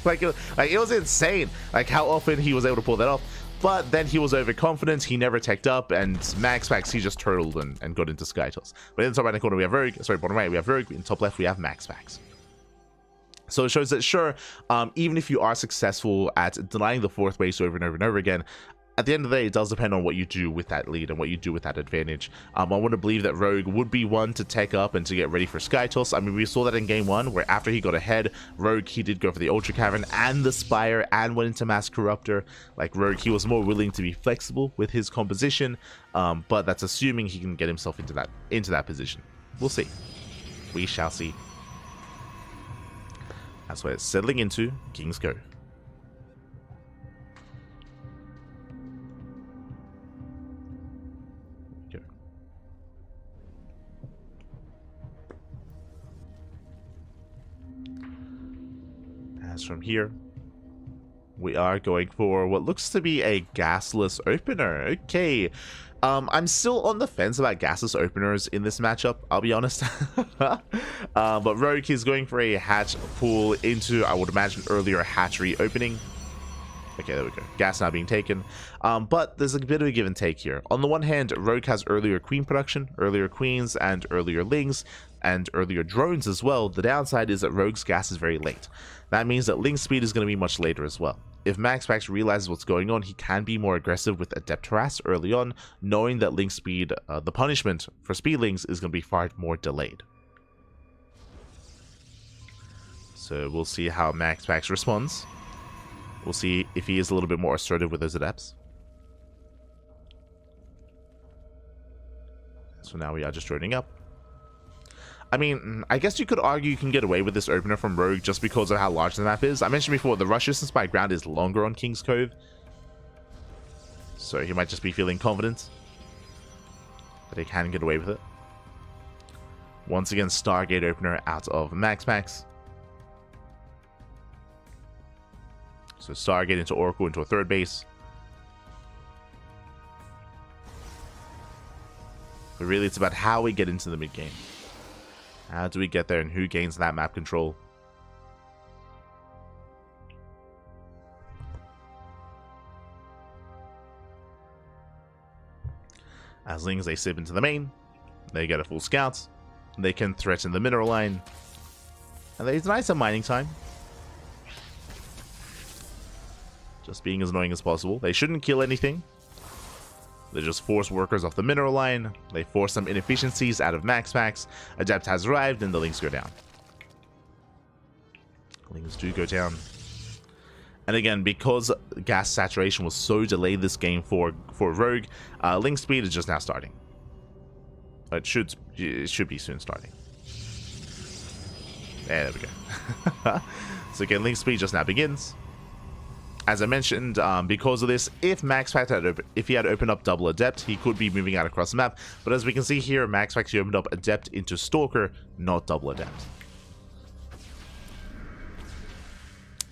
like it was insane, like how often he was able to pull that off. But then he was overconfident, he never teched up, and MaxPax, he just turtled and got into Skytoss. But in the top right hand corner we have Rogue, sorry, bottom right we have Rogue, in top left we have MaxPax. So it shows that sure, even if you are successful at denying the 4th base over and over and over again, at the end of the day, it does depend on what you do with that lead and what you do with that advantage. I want to believe that Rogue would be one to tech up and to get ready for Skytoss. I mean, we saw that in game 1, where after he got ahead, Rogue, he did go for the Ultra Cavern and the Spire and went into Mass Corruptor. Like Rogue, he was more willing to be flexible with his composition, but that's assuming he can get himself into that position. We'll see. We shall see. That's where it's settling into King's Cove. As from here, We are going for what looks to be a gasless opener. Okay. I'm still on the fence about gasless openers in this matchup, I'll be honest. But Rogue is going for a hatch pull into, I would imagine, earlier hatchery opening. Okay, there we go. Gas now being taken. But there's a bit of a give and take here. On the one hand, Rogue has earlier queen production, earlier queens, and earlier lings, and earlier drones as well. The downside is that Rogue's gas is very late. That means that ling speed is going to be much later as well. If MaxPax realizes what's going on, he can be more aggressive with Adept Harass early on, knowing that ling speed, the punishment for speedlings, is going to be far more delayed. So we'll see how MaxPax responds. We'll see if he is a little bit more assertive with his adepts. So now we are just joining up. I mean, I guess you could argue you can get away with this opener from Rogue just because of how large the map is. I mentioned before, the rush distance by ground is longer on King's Cove. So he might just be feeling confident that he can get away with it. Once again, Stargate opener out of MaxPax. So Stargate into Oracle into a third base. But really, it's about how we get into the mid game. How do we get there and who gains that map control? As long as they sip into the main, they get a full scout. They can threaten the mineral line. And they deny some mining time. Just being as annoying as possible. They shouldn't kill anything. They just force workers off the mineral line. They force some inefficiencies out of MaxPax. Adept has arrived and the lings go down. Lings do go down. And again, because gas saturation was so delayed this game for Rogue, ling speed is just now starting. It should be soon starting. Yeah, there we go. So again, ling speed just now begins. As I mentioned, because of this, if MaxPax had opened up double Adept, he could be moving out across the map. But as we can see here, MaxPax opened up Adept into Stalker, not double Adept.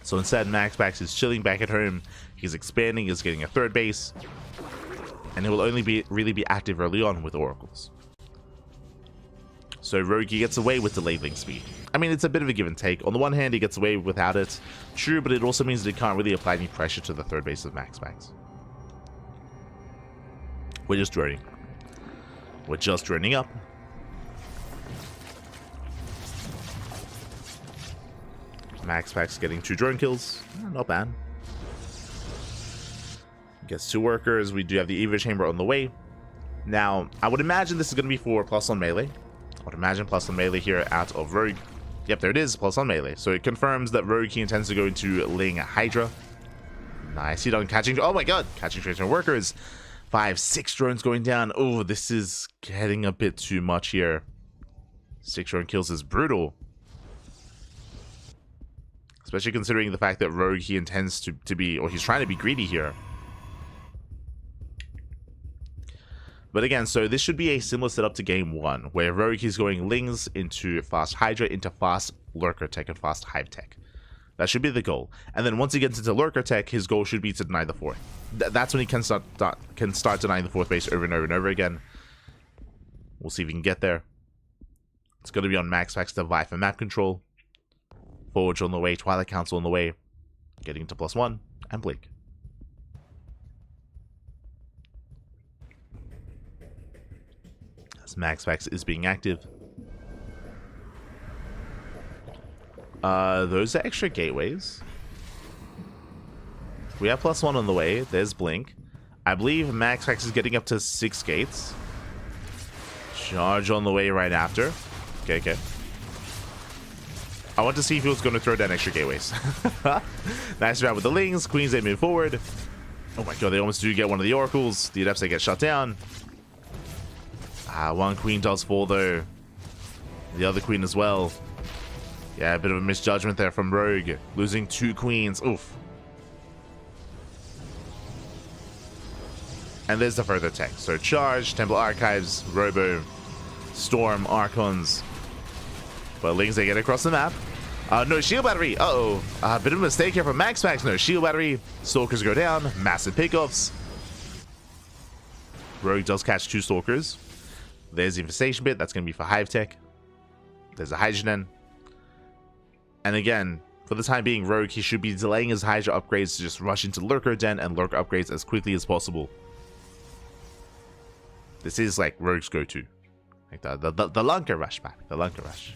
So instead, MaxPax is chilling back at home. He's expanding, he's getting a third base, and he will only really be active early on with Oracles. So Rogue gets away with delayed ling speed. I mean, it's a bit of a give and take. On the one hand, he gets away without it. True, but it also means that he can't really apply any pressure to the third base of MaxPax. We're just droning. We're just droning up. MaxPax getting 2 drone kills. Not bad. Gets 2 workers. We do have the Evo Chamber on the way. Now, I would imagine this is going to be for plus on melee. I would imagine plus on melee here out of Rogue. Yep, there it is, plus on melee. So it confirms that Rogue, he intends to go into Ling Hydra. Nicely done, catching, oh my god, catching tracer workers. 5, 6 drones going down. Oh, this is getting a bit too much here. 6 drone kills is brutal. Especially considering the fact that Rogue, he intends to be, or he's trying to be greedy here. But again, so this should be a similar setup to game 1, where Rogue is going Lings into fast Hydra, into fast Lurker Tech and fast Hive Tech. That should be the goal. And then once he gets into Lurker Tech, his goal should be to deny the 4th. That's when he can start denying the 4th base over and over and over again. We'll see if he can get there. It's going to be on MaxPax to vie for map control. Forge on the way, Twilight Council on the way. Getting to +1, and Blink. MaxPax is being active. Those are extra gateways. We have +1 on the way. There's Blink. I believe MaxPax is getting up to 6 gates. Charge on the way right after. Okay. I want to see if he was going to throw down extra gateways. Nice round with the Lings. Queens, they move forward. Oh my god, they almost do get one of the Oracles. The Adepts, they get shut down. One queen does fall though. The other queen as well. Yeah, a bit of a misjudgment there from Rogue. Losing 2 queens. Oof. And there's the further tech. So Charge, Temple Archives, Robo, Storm, Archons. But Lings, they get across the map. No shield battery. Uh-oh. Bit of a mistake here from MaxPax. No shield battery. Stalkers go down. Massive pickoffs. Rogue does catch 2 Stalkers. There's the infestation bit. That's going to be for Hive Tech. There's a Hydrogen. And again, for the time being, Rogue, he should be delaying his Hydra upgrades to just rush into Lurker Den and Lurker upgrades as quickly as possible. This is like Rogue's go-to. Like the Lunker Rush back. The Lunker Rush.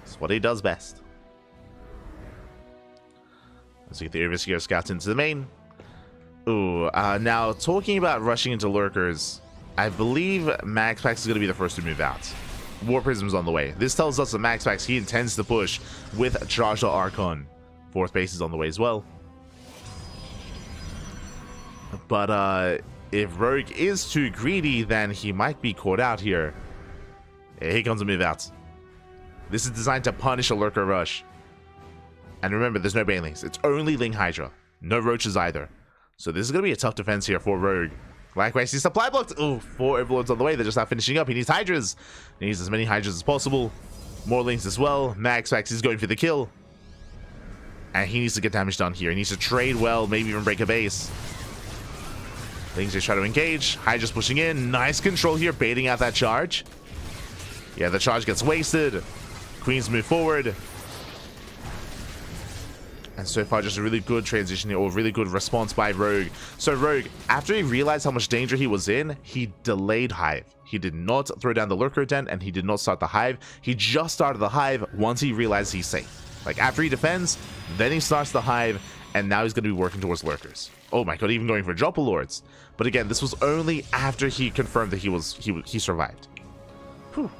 It's what he does best. Let's get the Overseer Scouts into the main. Ooh, now talking about rushing into Lurkers, I believe MaxPax is going to be the first to move out. War Prism's on the way. This tells us that MaxPax, he intends to push with Charged Archon. 4th base is on the way as well. But if Rogue is too greedy, then he might be caught out here. Yeah, here comes a move out. This is designed to punish a Lurker rush. And remember, there's no Banelings. It's only Ling Hydra. No Roaches either. So this is going to be a tough defense here for Rogue. Likewise, he's supply blocked. Oh, 4 Overlords on the way. They're just not finishing up. He needs Hydras. He needs as many Hydras as possible. More Lings as well. MaxPax is going for the kill. And he needs to get damage done here. He needs to trade well, maybe even break a base. Lings just try to engage. Hydra's pushing in. Nice control here, baiting out that charge. Yeah, the charge gets wasted. Queens move forward. And so far, just a really good transition here, or really good response by Rogue. So Rogue, after he realized how much danger he was in, he delayed Hive. He did not throw down the Lurker Den, and he did not start the Hive. He just started the Hive once he realized he's safe. Like, after he defends, then he starts the Hive, and now he's going to be working towards Lurkers. Oh my god, even going for Doppelords. But again, this was only after he confirmed that he survived. Whew.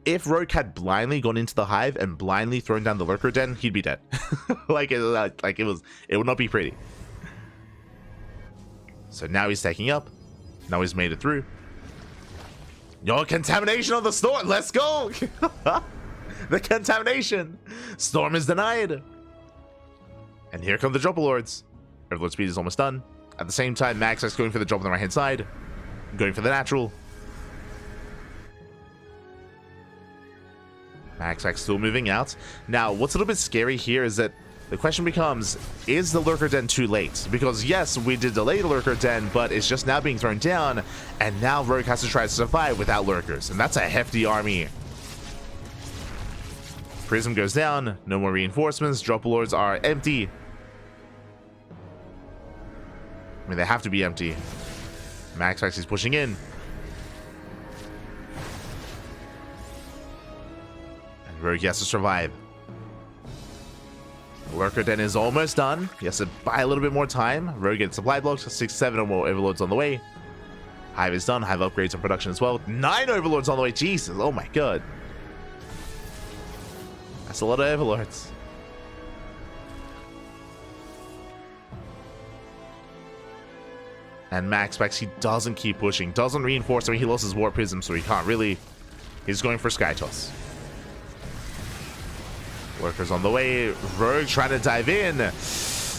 If Rogue had blindly gone into the Hive and blindly thrown down the Lurker Den, he'd be dead. It would not be pretty. So now he's taking up. Now he's made it through. Yo, contamination on the storm. Let's go. The contamination. Storm is denied. And here come the Doppelords. Overlord speed is almost done. At the same time, MaxPax going for the drop on the right hand side. Going for the natural. MaxPax still moving out. Now, what's a little bit scary here is that the question becomes, is the Lurker Den too late? Because yes, we did delay the Lurker Den, but it's just now being thrown down, and now Rogue has to try to survive without Lurkers, and that's a hefty army. Prism goes down, no more reinforcements, Doppelords are empty. I mean, they have to be empty. MaxPax is pushing in. Rogue has to survive. Lurker Den is almost done. He has to buy a little bit more time. Rogue gets supply blocks. 6, 7 or more Overlords on the way. Hive is done. Hive upgrades in production as well. 9 Overlords on the way. Jesus. Oh my god. That's a lot of Overlords. And MaxPax, he doesn't keep pushing. Doesn't reinforce. I mean, he lost his War Prism, so he can't really. He's going for Sky Toss. Lurkers on the way. Rogue trying to dive in.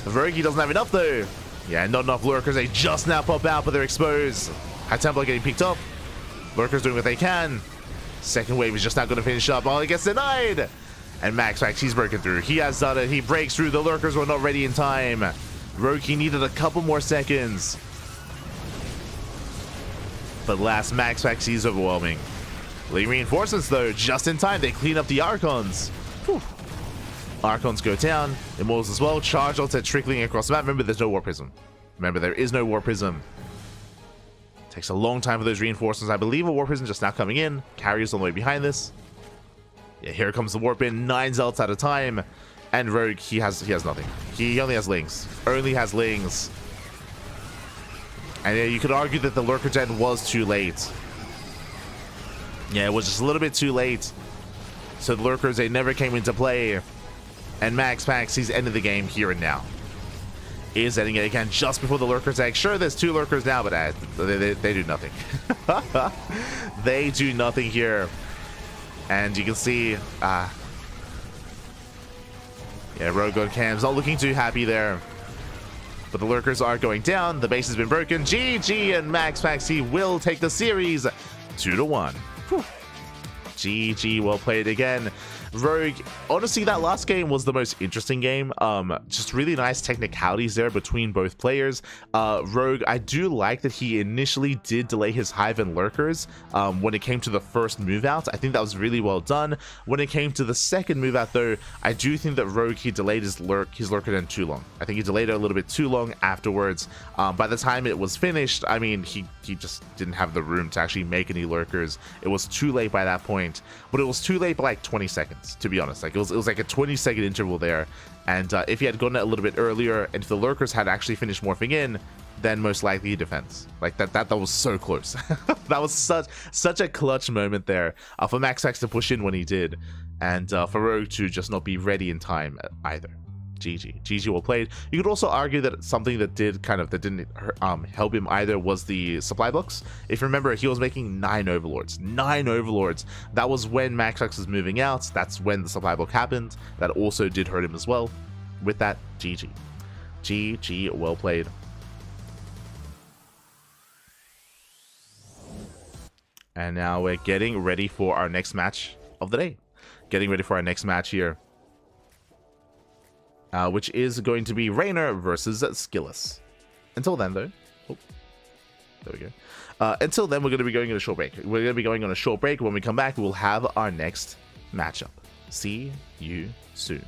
Rogue, he doesn't have enough though. Yeah, not enough Lurkers. They just now pop out, but they're exposed. High Templar getting picked up. Lurkers doing what they can. Second wave is just not going to finish up. Oh, it gets denied. And MaxPax, he's broken through. He has done it. He breaks through. The Lurkers were not ready in time. Rogue, he needed a couple more seconds. But last, MaxPax, he's overwhelming. Ling reinforcements though, just in time. They clean up the Archons. Whew. Archons go down. Immortals as well. Charge ults are trickling across the map. Remember, there's no War Prism. Remember, there is no War Prism. Takes a long time for those reinforcements. I believe a War Prism just now coming in. Carriers on the way behind this. Yeah, here comes the Warp in. 9 Zealots at a time. And Rogue, he has nothing. He only has Lings. Only has Lings. And yeah, you could argue that the Lurker Den was too late. Yeah, it was just a little bit too late. So the Lurkers, they never came into play. And MaxPax, he's ended the game here and now. He is ending it again just before the Lurkers egg. Sure, there's 2 Lurkers now, but they do nothing. They do nothing here. And you can see, yeah, Rogue on Cam's not looking too happy there. But the lurkers are going down. The base has been broken. GG, and MaxPax, he will take the series 2-1. Whew. GG, well played again. Rogue, honestly, that last game was the most interesting game. Just really nice technicalities there between both players. Rogue, I do like that he initially did delay his Hive and Lurkers when it came to the first move out. I think that was really well done. When it came to the second move out, though, I do think that Rogue, he delayed his Lurker then too long. I think he delayed it a little bit too long afterwards. By the time it was finished, I mean, he just didn't have the room to actually make any Lurkers. It was too late by that point, but it was too late by like 20 seconds. To be honest, like it was like a 20-second interval there, and if he had gone a little bit earlier, and if the lurkers had actually finished morphing in, then most likely he defends. Like that was so close. That was such a clutch moment there for MaxPax to push in when he did, and for Rogue to just not be ready in time either. GG, well played. You could also argue that something that didn't help him either was the supply blocks. If you remember, he was making 9 overlords. That was when MaxPax was moving out. That's when the supply block happened. That also did hurt him as well. With that, GG, well played. And now we're getting ready for our next match of the day. Getting ready for our next match here. Which is going to be Reynor versus Skillous. Until then, though, there we go. Until then, we're going to be going on a short break. We're going to be going on a short break. When we come back, we'll have our next matchup. See you soon.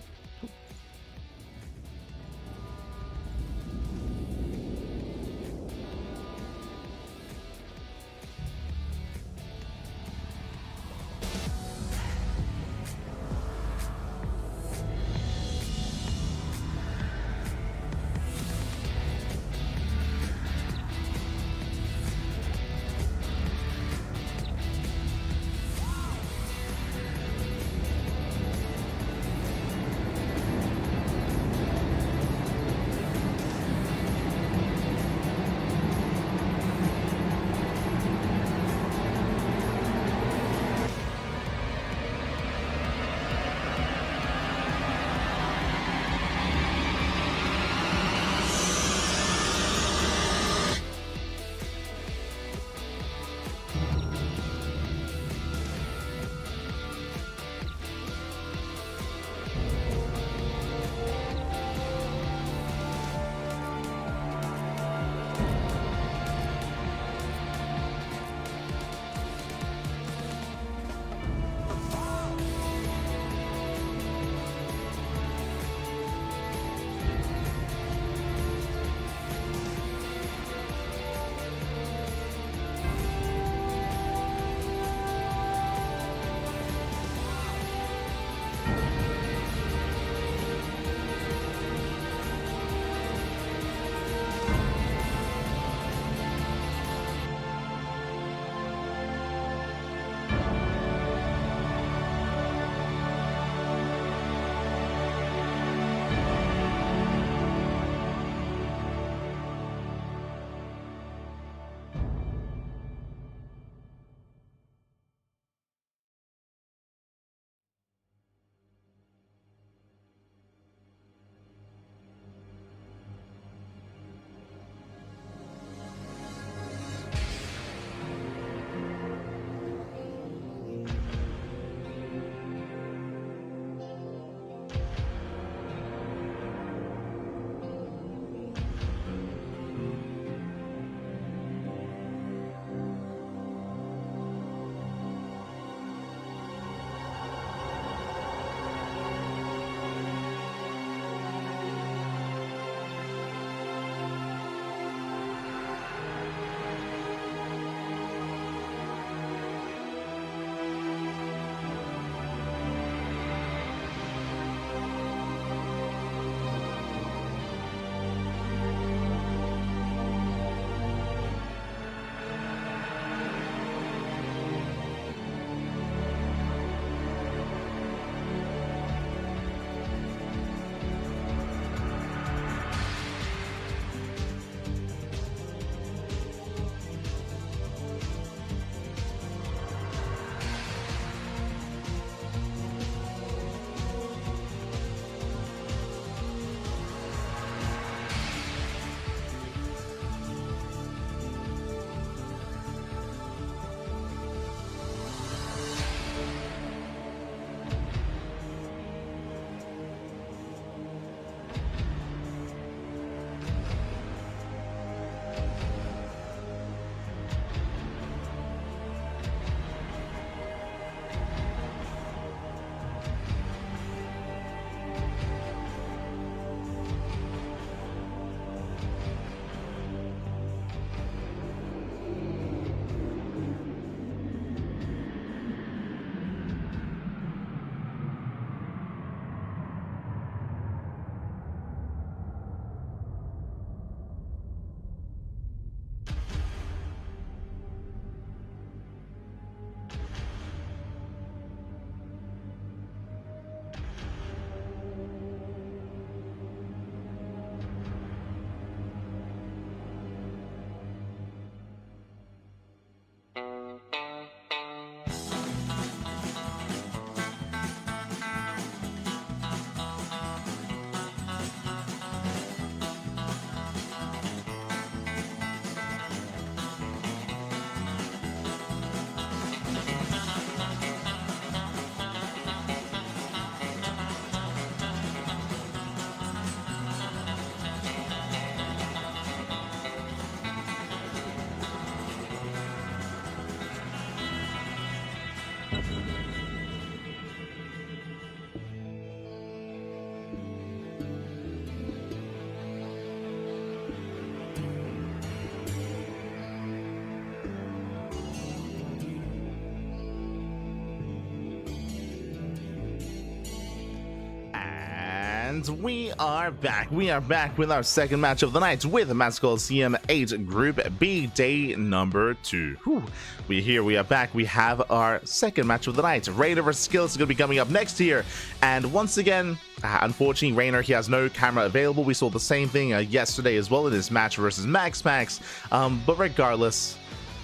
And we are back. We are back with our second match of the night with Coliseum 8 Group B, day number 2. Whew. We're here. We are back. We have our second match of the night. Reynor versus Skillous is going to be coming up next here. And once again, unfortunately, Reynor, he has no camera available. We saw the same thing yesterday as well in this match versus MaxPax. But regardless,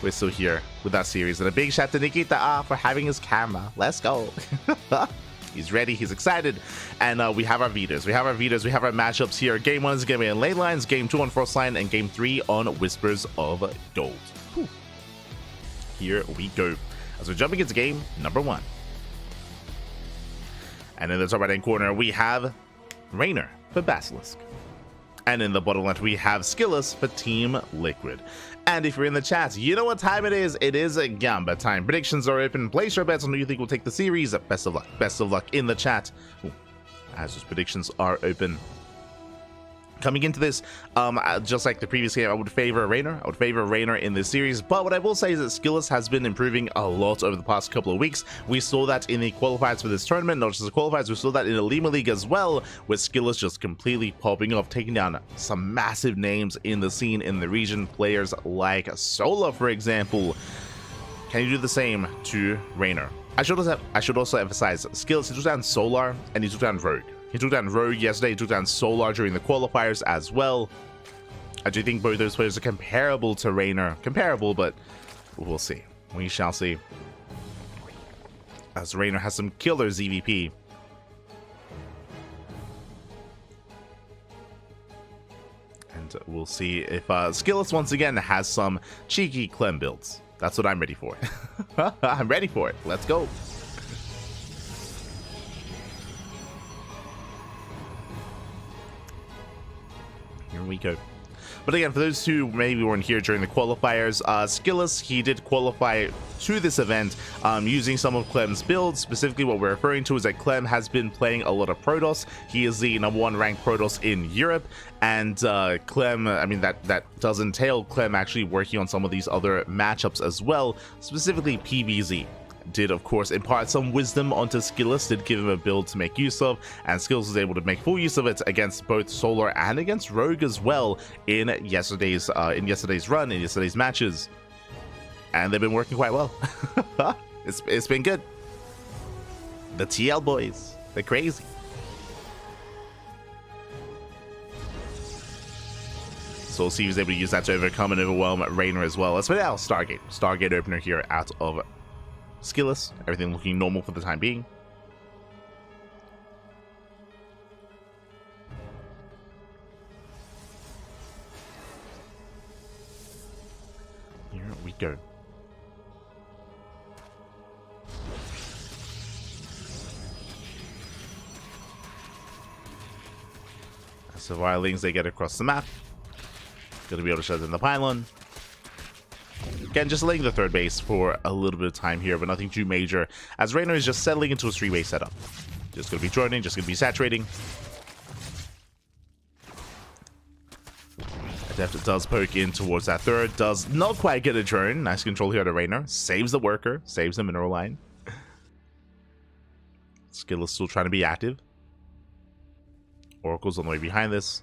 we're still here with that series. And a big shout to Nikita for having his camera. Let's go. He's ready, he's excited, and we have our Vitas. We have our matchups here. Game 1 is going to be in Ley Lines, Game 2 on Frost Line, and Game 3 on Whispers of Gold. Whew. Here we go. As we're jumping into game number 1. And in the top right-hand corner, we have Reynor for Basilisk. And in the bottom left, we have Skillous for Team Liquid. And if you're in the chat, you know what time it is. It is a Gamba time. Predictions are open. Place your bets on who you think will take the series. Best of luck. Best of luck in the chat. Ooh, as those predictions are open. Coming into this, just like the previous game, I would favor Reynor. I would favor Reynor in this series. But what I will say is that Skillous has been improving a lot over the past couple of weeks. We saw that in the qualifiers for this tournament, not just the qualifiers, we saw that in the Lima League as well, with Skillous just completely popping off, taking down some massive names in the scene, in the region. Players like Solar, for example. Can you do the same to Reynor? I should also emphasize, Skillous, he took down Solar and he took down Rogue. He took down Rogue yesterday, he took down Solar during the qualifiers as well. I do think both those players are comparable to Reynor. Comparable, but we'll see. We shall see. As Reynor has some killer ZVP. And we'll see if Skillous once again has some cheeky Clem builds. That's what I'm ready for. I'm ready for it. Let's go. Here we go. But again, for those who maybe weren't here during the qualifiers, Skillous, he did qualify to this event using some of Clem's builds. Specifically, what we're referring to is that Clem has been playing a lot of Protoss. He is the #1 ranked Protoss in Europe, and Clem, I mean, that does entail Clem actually working on some of these other matchups as well, specifically PvZ. Did, of course, impart some wisdom onto Skillous, did give him a build to make use of, and Skillous was able to make full use of it against both Solar and against Rogue as well in yesterday's run, in yesterday's matches. And they've been working quite well. It's been good. The TL boys, they're crazy. So we'll see if he's able to use that to overcome and overwhelm Reynor as well. Let's put out Stargate opener here out of Skillous. Everything looking normal for the time being. Here we go. As the Violings, they get across the map. Gonna be able to shut in the pylon. Again, just laying the third base for a little bit of time here, but nothing too major, as Reynor is just settling into a 3-base setup. Just going to be droning, just going to be saturating. Deft does poke in towards that third, does not quite get a drone. Nice control here to Reynor. Saves the worker, saves the mineral line. Skillous still trying to be active. Oracle's on the way behind this.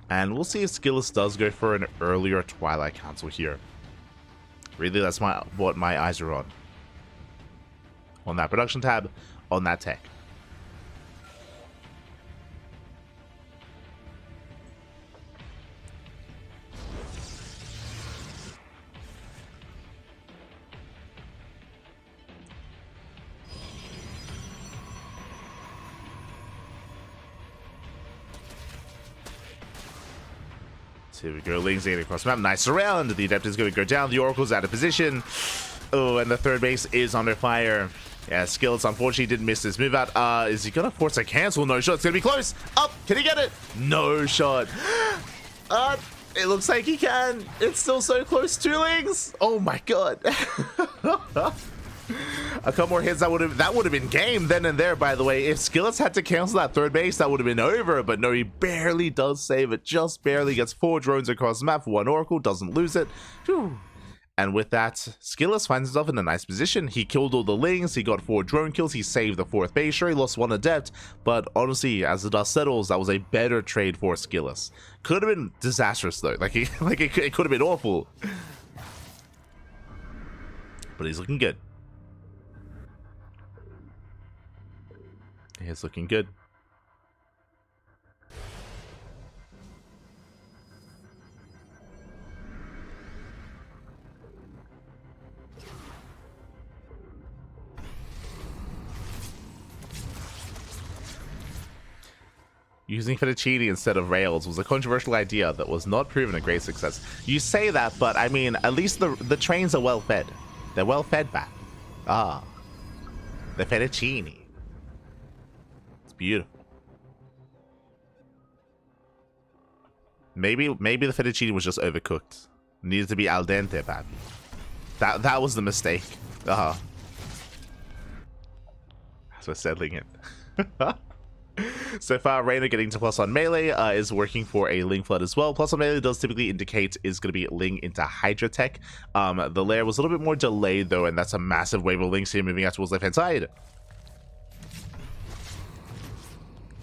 And we'll see if Skillous does go for an earlier Twilight Council here. Really, that's what my eyes are on. On that production tab, on that tech. Here we go, Ling's getting across the map. Nice surround. The Adept is going to go down. The Oracle's out of position. Oh, and the third base is under fire. Yeah, Skillous unfortunately didn't miss this move out. Is he going to force a cancel? No shot. It's going to be close. Up. Can he get it? No shot. It looks like he can. It's still so close to Lings. Oh my god. A couple more hits, that would have been game then and there, by the way. If Skillous had to cancel that third base, that would have been over, but no, he barely does save it, just barely. Gets 4 drones across the map for 1 Oracle, doesn't lose it. Whew. And with that, Skillous finds himself in a nice position. He killed all the Lings, he got 4 drone kills, he saved the 4th base. Sure, he lost 1 Adept, but honestly, as the dust settles, that was a better trade for Skillous. Could have been disastrous though, like it could have been awful. But he's looking good. He's looking good. Using Fettuccine instead of Rails was a controversial idea that was not proven a great success. You say that, but I mean, at least the trains are well fed. They're well fed back. Ah, the Fettuccine. It's beautiful. Maybe the Fettuccine was just overcooked. Needed to be al dente, baby. That was the mistake. So we're settling it. So far, Reynor getting to plus on melee is working for a Ling Flood as well. Plus on melee does typically indicate is going to be Ling into Hydra Tech. The lair was a little bit more delayed though, and that's a massive wave of Lings here moving out towards left hand side.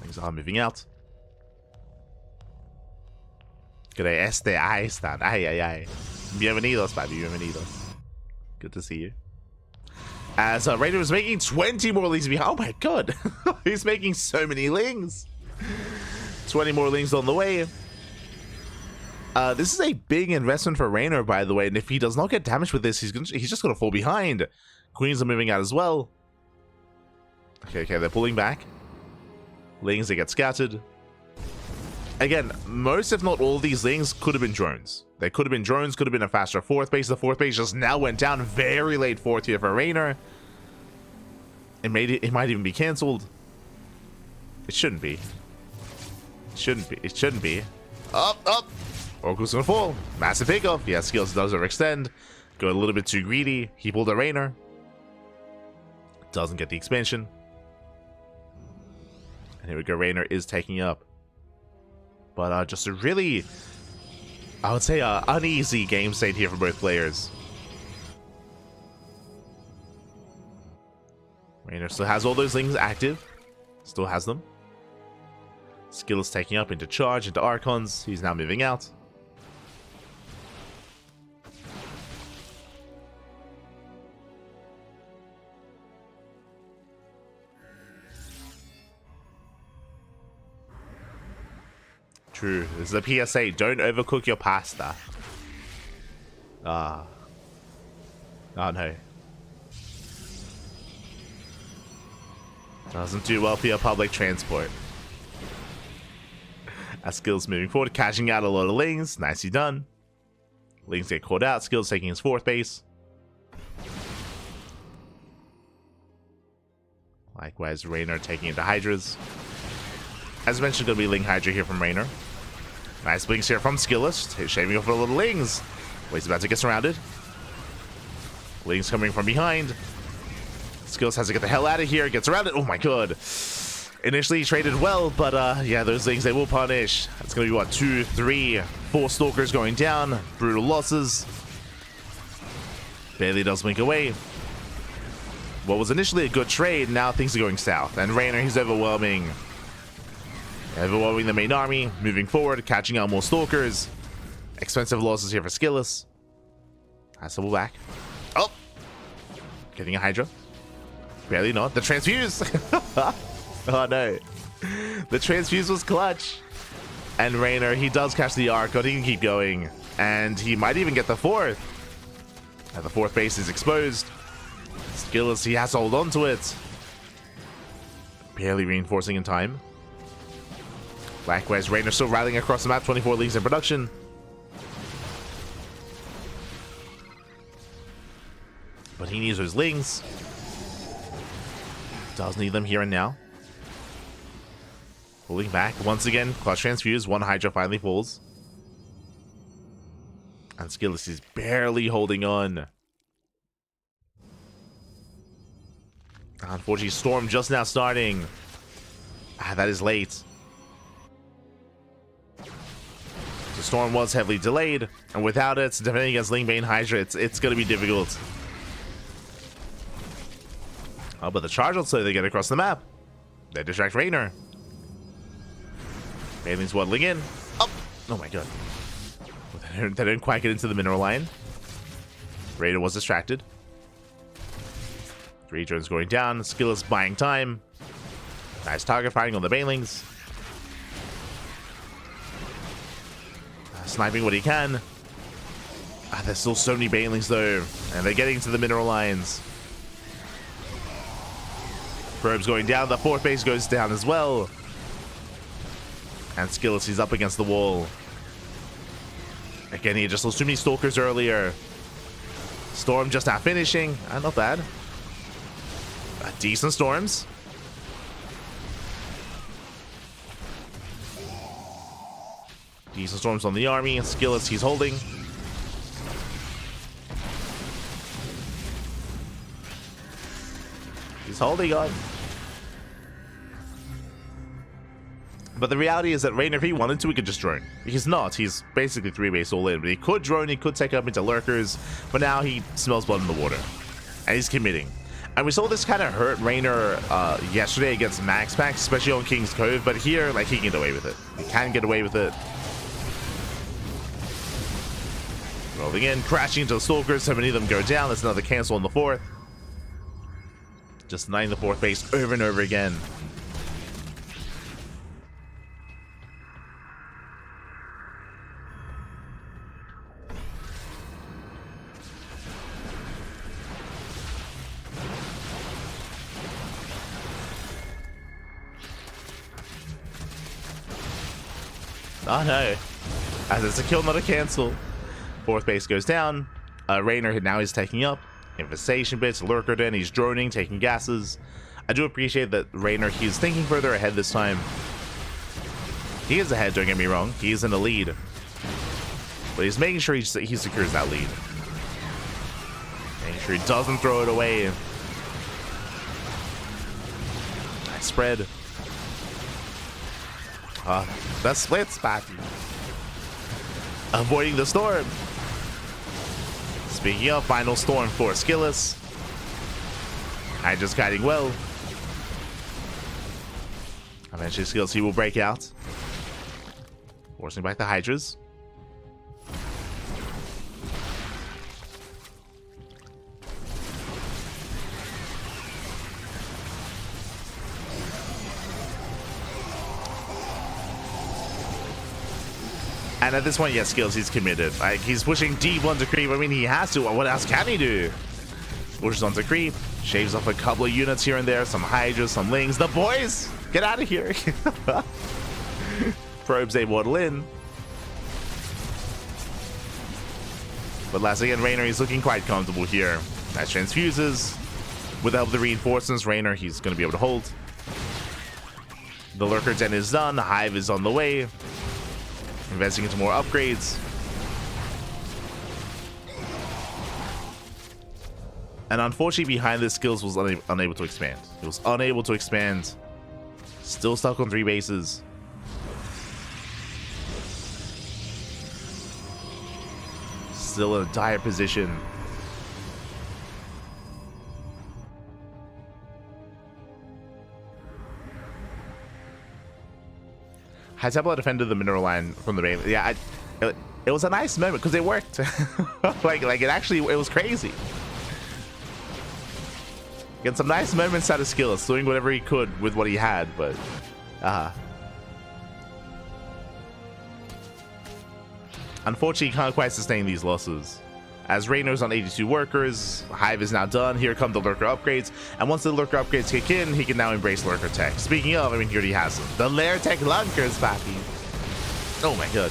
Things are moving out. Ahí están. Ay. Bienvenidos, baby. Bienvenidos. Good to see you. As Reynor is making 20 more Lings behind. Oh my god. He's making so many Lings. 20 more Lings on the way. This is a big investment for Reynor, by the way. And if he does not get damaged with this, he's just going to fall behind. Queens are moving out as well. Okay, they're pulling back. Lings, they get scattered. Again, most if not all of these Lings could have been drones. They could have been drones, could have been a faster 4th base. The 4th base just now went down. Very late 4th here for Reynor. It might even be cancelled. It shouldn't be. It shouldn't be. Up. Oracle's gonna fall. Massive pickoff. Yeah, Skillous does overextend. Go a little bit too greedy. He pulled a Reynor. Doesn't get the expansion. And here we go. Reynor is taking up. But just a really, I would say, uneasy game state here for both players. Reynor still has all those Lings active. Still has them. Skillous taking up into charge, into Archons. He's now moving out. True. This is a PSA. Don't overcook your pasta. Oh no. Doesn't do well for your public transport. As Skillous moving forward, cashing out a lot of Lings. Nicely done. Lings get caught out. Skillous taking his 4th base. Likewise, Reynor taking into Hydras. As mentioned, going to be Ling Hydra here from Reynor. Nice Lings here from Skillous. Shaving off a little Lings. Well, he's about to get surrounded. Lings coming from behind. Skillous has to get the hell out of here. Gets surrounded. Oh my god. Initially he traded well, but yeah, those Lings, they will punish. It's going to be, what, 2, 3, 4 Stalkers going down. Brutal losses. Barely does blink away. What was initially a good trade, now things are going south. And Reynor, he's overwhelming the main army, moving forward, catching out more Stalkers. Expensive losses here for Skillous. Has to pull back. Oh! Getting a Hydra. Barely not. The transfuse! Oh no. The transfuse was clutch. And Reynor, he does catch the Archon. He can keep going. And he might even get the 4th. And the 4th base is exposed. Skillous, he has to hold on to it. Barely reinforcing in time. Likewise, Reynor still rallying across the map. 24 Lings in production. But he needs those Lings. Does need them here and now. Pulling back. Once again, clutch transfuse. 1 Hydra finally falls. And Skillous is barely holding on. Unfortunately, Storm just now starting. That is late. The Storm was heavily delayed, and without it, defending against Lingbane Hydra, it's going to be difficult. Oh, but the charge will slowly get across the map. They distract Reynor. Baneling's waddling in. Oh my god. They didn't quite get into the mineral line. Reynor was distracted. 3 drones going down. Skillous buying time. Nice target firing on the Banelings. Sniping what he can. There's still so many Banelings though. And they're getting to the mineral lines. Probe's going down. The 4th base goes down as well. And Skillous, he's up against the wall. Again, he just lost too many Stalkers earlier. Storm just now finishing. Not bad. Decent Storms. Decent Storms on the army. Skillous, he's holding. He's holding on. But the reality is that Reynor, if he wanted to, he could just drone. He's not. He's basically 3-base all in. But he could drone, he could take up into lurkers. But now he smells blood in the water. And he's committing. And we saw this kind of hurt Reynor yesterday against MaxPax, especially on King's Cove. But here, like, he can get away with it. He can get away with it. Rolling in, crashing into the Stalkers. So many of them go down. There's another cancel on the 4th. Just denying the 4th base over and over again. Oh no. As it's a kill, not a cancel. 4th base goes down. Reynor now is taking up. Infestation bits, lurker den, he's droning, taking gases. I do appreciate that Reynor, he's thinking further ahead this time. He is ahead, don't get me wrong. He is in the lead. But he's making sure he secures that lead. Making sure he doesn't throw it away. Nice spread. The splits back. Avoiding the storm. Speaking of, final storm for Skillous. Hydra's guiding well. Eventually Skillous, he will break out. Forcing back the Hydras. And at this point, yes, Skillous, he's committed. Like, he's pushing deep onto creep. I mean, he has to. What else can he do? Pushes onto creep. Shaves off a couple of units here and there. Some Hydras, some Lings. The boys! Get out of here. Probes a waddle in. But last again, Reynor, he's looking quite comfortable here. Nice transfuses. With the help of the reinforcements, Reynor, he's going to be able to hold. The Lurker Den is done. The Hive is on the way. Investing into more upgrades. And unfortunately, behind this, Skillous was unable to expand. It was unable to expand. Still stuck on 3 bases. Still in a dire position. High Templar defended the mineral line from the main. Yeah, it was a nice moment because it worked. like it was crazy. Getting some nice moments out of Skillous, doing whatever he could with what he had, but unfortunately, he can't quite sustain these losses. As Reynor's on 82 workers, Hive is now done. Here come the Lurker upgrades. And once the Lurker upgrades kick in, he can now embrace Lurker tech. Speaking of, I mean, he already has them. The Lair Tech Lunkers, papi. Oh my god.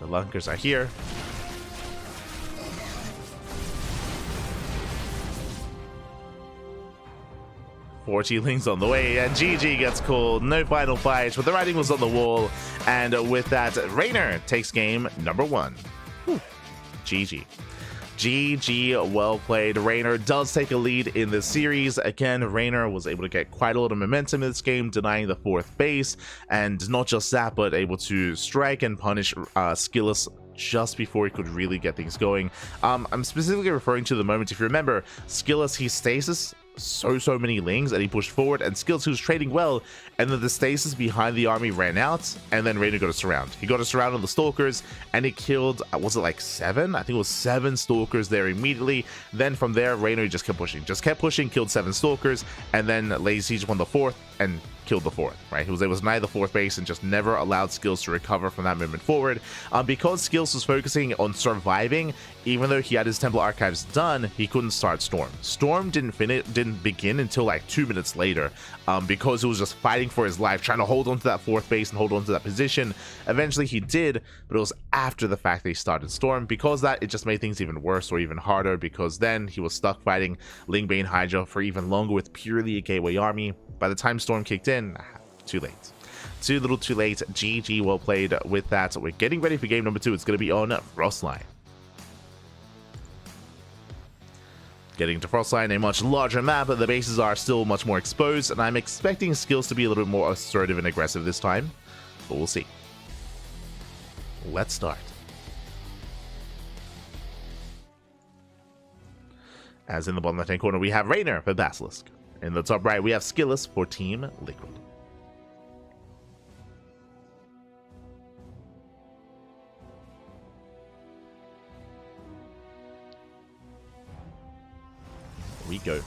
The Lunkers are here. Four Lings on the way, and GG gets called. No final fight, but the writing was on the wall. And with that, Reynor takes game number 1. Whew. GG. GG, well played. Reynor does take a lead in this series. Again, Reynor was able to get quite a lot of momentum in this game, denying the 4th base, and not just that, but able to strike and punish Skillous just before he could really get things going. I'm specifically referring to the moment, if you remember, Skillous, he stasis so many lings and he pushed forward, and Skillous, who was trading well, and then the stasis behind the army ran out, and then Reynor got a surround. He got a surround on the stalkers and he killed, was it like 7? I think it was 7 stalkers there immediately. Then from there, Reynor just kept pushing, killed 7 stalkers, and then Lazy Siege won the 4th and killed the 4th, right? He was able to deny the 4th base and just never allowed Skillous to recover from that movement forward. Because Skillous was focusing on surviving, even though he had his Temple Archives done, he couldn't start Storm. Storm didn't begin until like 2 minutes later, because he was just fighting for his life, trying to hold on to that 4th base and hold on to that position. Eventually he did, but it was after the fact that he started Storm. Because that, it just made things even worse or even harder, because then he was stuck fighting Lingbane Hydra for even longer with purely a gateway army. By the time Storm kicked in, too late. Too little too late. GG, well played with that. We're getting ready for game number 2. It's going to be on Frostline. Getting to Frostline, a much larger map, but the bases are still much more exposed, and I'm expecting Skills to be a little bit more assertive and aggressive this time, but we'll see. Let's start. As in the bottom left-hand corner, we have Reynor for Basilisk. In the top right, we have Skillous for Team Liquid. Here we go.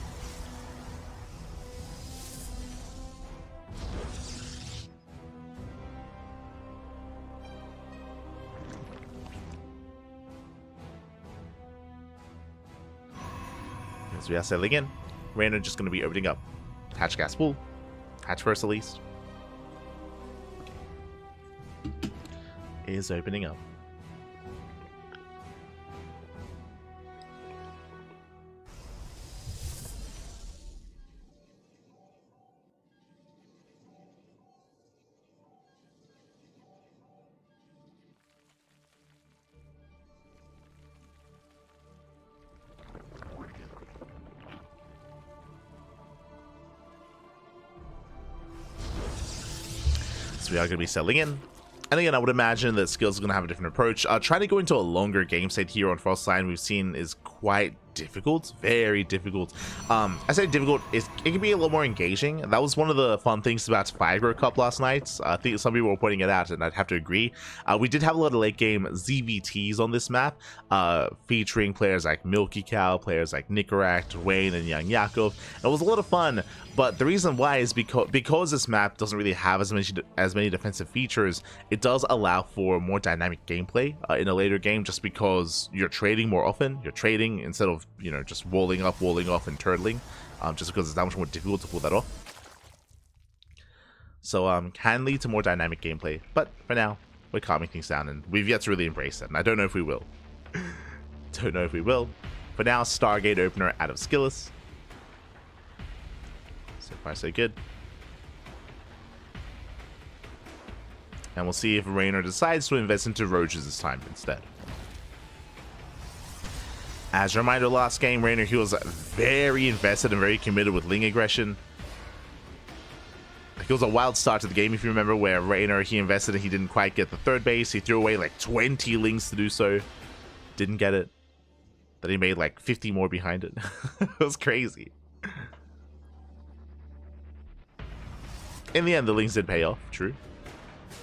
As we are settling in, Reynor just going to be opening up. Hatch gas full. Hatch first at least. Is opening up. We are going to be settling in. And again, I would imagine that Skills is going to have a different approach. Trying to go into a longer game state here on Frostline, we've seen is quite difficult, very difficult. I say difficult, it can be a little more engaging. That was one of the fun things about Fiber Cup last night. I think some people were pointing it out, and I'd have to agree. We did have a lot of late game ZVTs on this map, featuring players like Milky Cow, players like Nicoract, Wayne, and Young Yakov. It was a lot of fun, but the reason why is because this map doesn't really have as many defensive features. It does allow for more dynamic gameplay in a later game, just because you're trading more often. You're trading instead of, you know, just walling off, and turtling, just because it's that much more difficult to pull that off. So can lead to more dynamic gameplay, but for now we're calming things down, and we've yet to really embrace it, and I don't know if we will. Don't know if we will. For now, Stargate opener out of Skillous. So far so good. And we'll see if Reynor decides to invest into Roaches this time instead. As a reminder, last game, Reynor, he was very invested and very committed with Ling aggression. It was a wild start to the game, if you remember, where Reynor, he invested and he didn't quite get the 3rd base. He threw away like 20 Lings to do so. Didn't get it. Then he made like 50 more behind it. It was crazy. In the end, the Lings did pay off, true.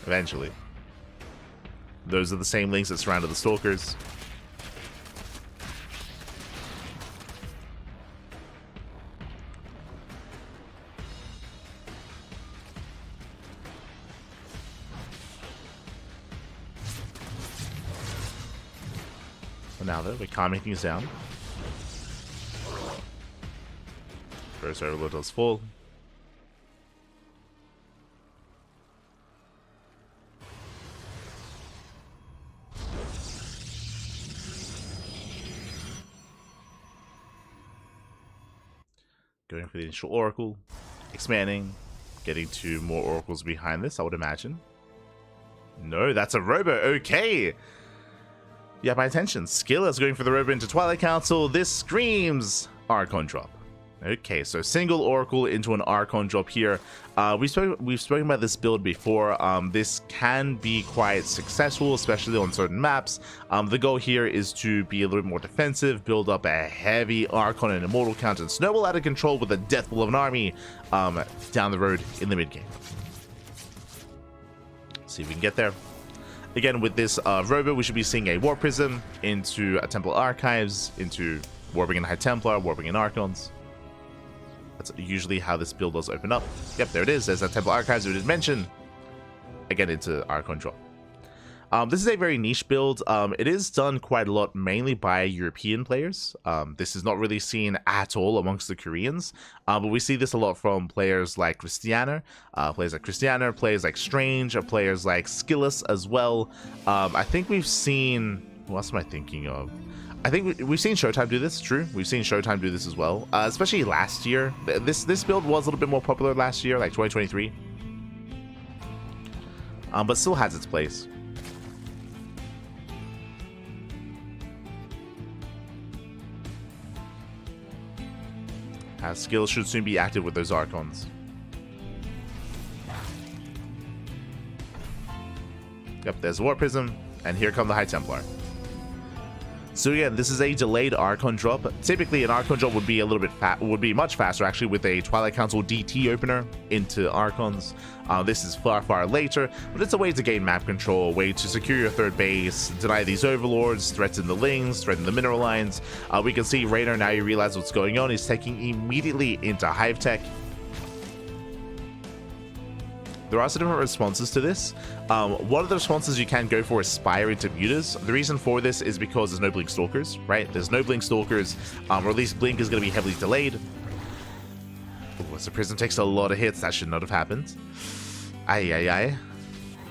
Eventually. Those are the same Lings that surrounded the Stalkers. Now though, we're calming things down. First overload does full. Going for the initial Oracle, expanding, getting 2 more Oracles behind this, I would imagine. No, that's a Robo, okay! Yeah, my attention. Skillous going for the rope into Twilight Council. This screams Archon drop. Okay, so single Oracle into an Archon drop here. We've spoken about this build before. This can be quite successful, especially on certain maps. The goal here is to be a little bit more defensive, build up a heavy Archon and Immortal count, and snowball out of control with a death blow of an army down the road in the mid game. See if we can get there. Again, with this robot, we should be seeing a Warp Prism into a Temple Archives, into Warping in High Templar, Warping in Archons. That's usually how this build does open up. Yep, there it is. There's that Temple Archives we did mention. Again, into Archon drop. This is a very niche build. It is done quite a lot, mainly by European players. This is not really seen at all amongst the Koreans, but we see this a lot from players like Christianer, players like Strange, players like Skillous as well. I think we've seen... What else am I thinking of? I think we've seen Showtime do this, true. We've seen Showtime do this as well, especially last year. This build was a little bit more popular last year, like 2023. But still has its place. Skills should soon be active with those Archons. Yep, there's War Prism, and here come the High Templar. So again, this is a delayed Archon drop. Typically, an Archon drop would be a little bit much faster, actually, with a Twilight Council DT opener into Archons. This is far later, but it's a way to gain map control, a way to secure your third base, deny these overlords, threaten the Lings, threaten the mineral lines. We can see Reynor, now you realize what's going on, he's taking immediately into Hive Tech. There are some different responses to this. One of the responses you can go for is Spire into Mutas. The reason for this is because there's no Blink Stalkers, right? There's no Blink Stalkers, or at least Blink is going to be heavily delayed. Ooh, so Prism takes a lot of hits. That should not have happened. Yeah,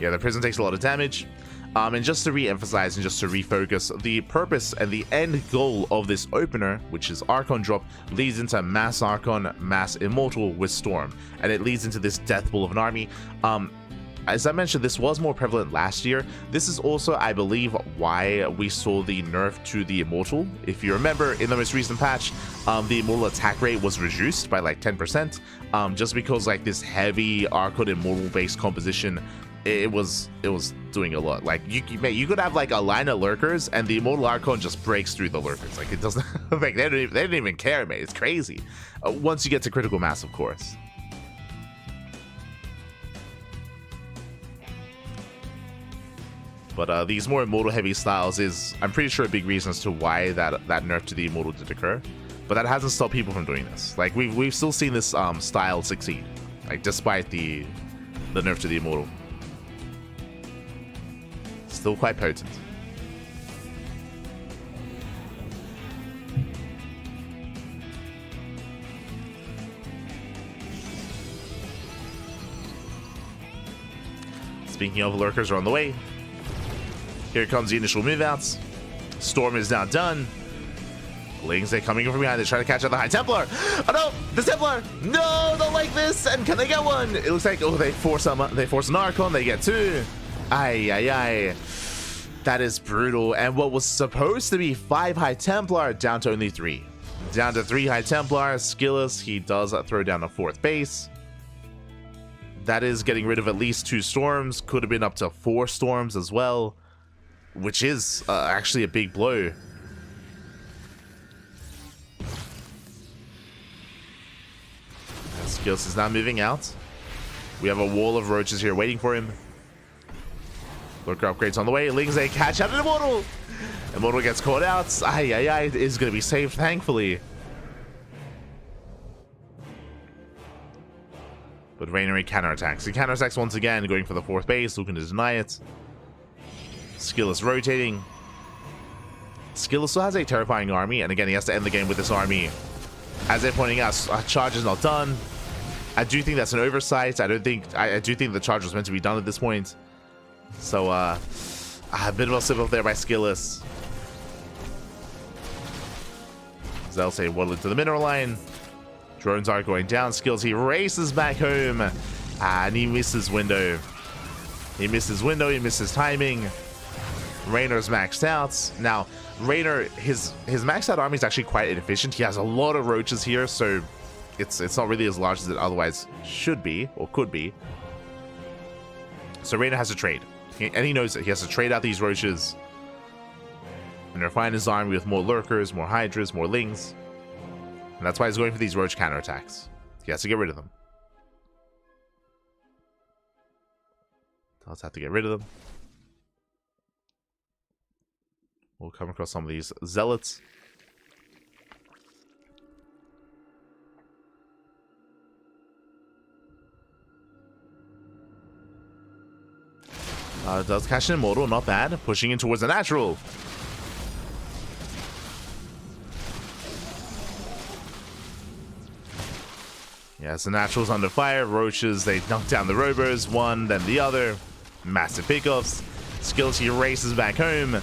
the Prism takes a lot of damage. And just to re-emphasize and just to refocus, the purpose and the end goal of this opener, which is Archon drop, leads into Mass Archon, Mass Immortal with Storm, and it leads into this Death Bull of an army. As I mentioned, this was more prevalent last year. This is also, I believe, why we saw the nerf to the Immortal. If you remember, in the most recent patch, the Immortal attack rate was reduced by like 10%, just because like this heavy Archon Immortal based composition, it was doing a lot. Like you could have like a line of lurkers and the Immortal Archon just breaks through the lurkers. Like it doesn't like they didn't even care, mate. It's crazy. Once you get to critical mass, of course. But these more Immortal heavy styles is, I'm pretty sure, a big reason as to why that nerf to the Immortal did occur. But that hasn't stopped people from doing this. Like we've still seen this style succeed, like despite the nerf to the Immortal. Still quite potent. Speaking of, lurkers are on the way. Here comes the initial move outs. Storm is now done. Lings, they're coming in from behind. They're trying to catch out the High Templar. Oh no, the Templar! No, don't like this. And can they get one? It looks like, oh, they force an Archon. They get two. Aye. That is brutal. And what was supposed to be 5 High Templar down to only 3. Down to 3 High Templar. Skillous, he does throw down a 4th base. That is getting rid of at least 2 storms. Could have been up to 4 storms as well, which is actually a big blow. And Skillous is now moving out. We have a wall of roaches here waiting for him. Lurker upgrades on the way. Lings, they catch out an Immortal. Immortal gets caught out. It is going to be saved, thankfully. But Reynor counterattacks. He counterattacks once again, going for the 4th base, looking to deny it. Skillous rotating. Skillous still has a terrifying army, and again, he has to end the game with this army. As they're pointing out, charge is not done. I do think that's an oversight. I do think the charge was meant to be done at this point. So, a bit of a slip up there by Skillous. They'll say waddle into the mineral line. Drones are going down. Skillous, he races back home. And he misses window. He misses timing. Reynor's maxed out. Now, Reynor, his maxed out army is actually quite inefficient. He has a lot of roaches here, so it's not really as large as it otherwise should be, or could be. So Reynor has to trade. And he knows that he has to trade out these roaches and refine his army with more lurkers, more hydras, more lings. And that's why he's going for these roach counterattacks. He has to get rid of them. Let's have to get rid of them. We'll come across some of these zealots. Does catch an immortal, not bad. Pushing in towards the natural. Yes, the natural's under fire. Roaches, they knock down the robos, one, then the other. Massive pickoffs. Skillous, he races back home.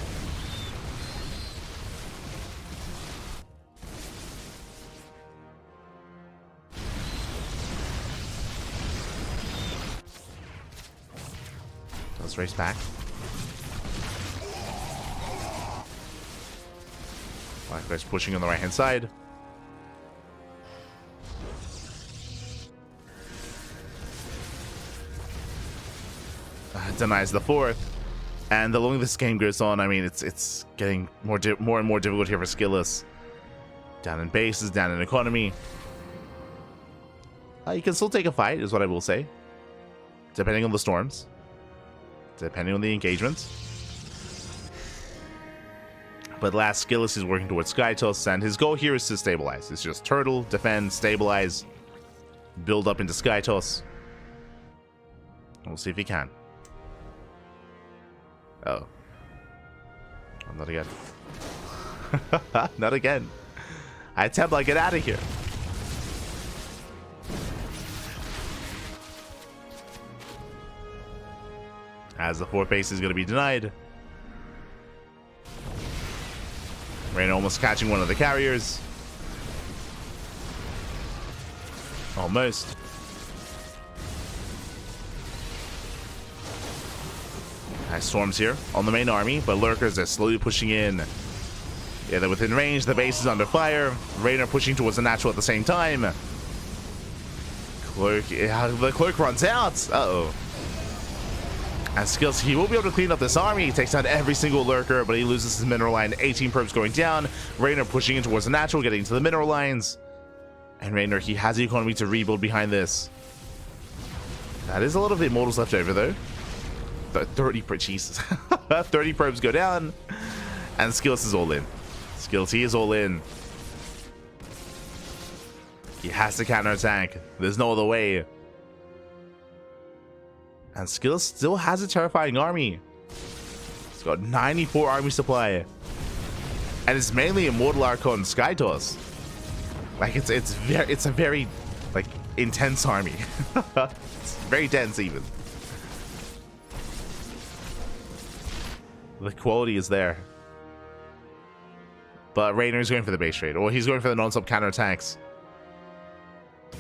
Let's race back. Black guy's pushing on the right hand side. Denies the fourth, and the longer this game goes on, I mean, it's getting more and more difficult here for Skillous. Down in bases, down in economy. You can still take a fight, is what I will say, depending on the storms, depending on the engagement. But last, Skillous is working towards Skytoss, and his goal here is to stabilize. It's just turtle, defend, stabilize, build up into Skytoss. We'll see if he can. Oh. Not again. Not again. I Templar, get out of here. As the fourth base is going to be denied. Reynor almost catching one of the carriers. Almost. Nice storms here on the main army, but lurkers are slowly pushing in. Yeah, they're within range. The base is under fire. Reynor pushing towards the natural at the same time. Cloak, yeah, the cloak runs out. Uh-oh. And Skillous, he will be able to clean up this army. He takes down every single lurker, but he loses his mineral line. 18 probes going down. Reynor pushing in towards the natural, getting into the mineral lines. And Reynor, he has the economy to rebuild behind this. That is a lot of the immortals left over, though. 30 Jesus. 30 probes go down, and Skillous is all in. Skillous, he is all in. He has to counterattack. There's no other way. And Skillous still has a terrifying army. He's got 94 army supply, and it's mainly Immortal Archon Skytoss. Like it's a very like intense army. It's very dense even. The quality is there. But Reynor is going for the base trade, or he's going for the non-stop counterattacks.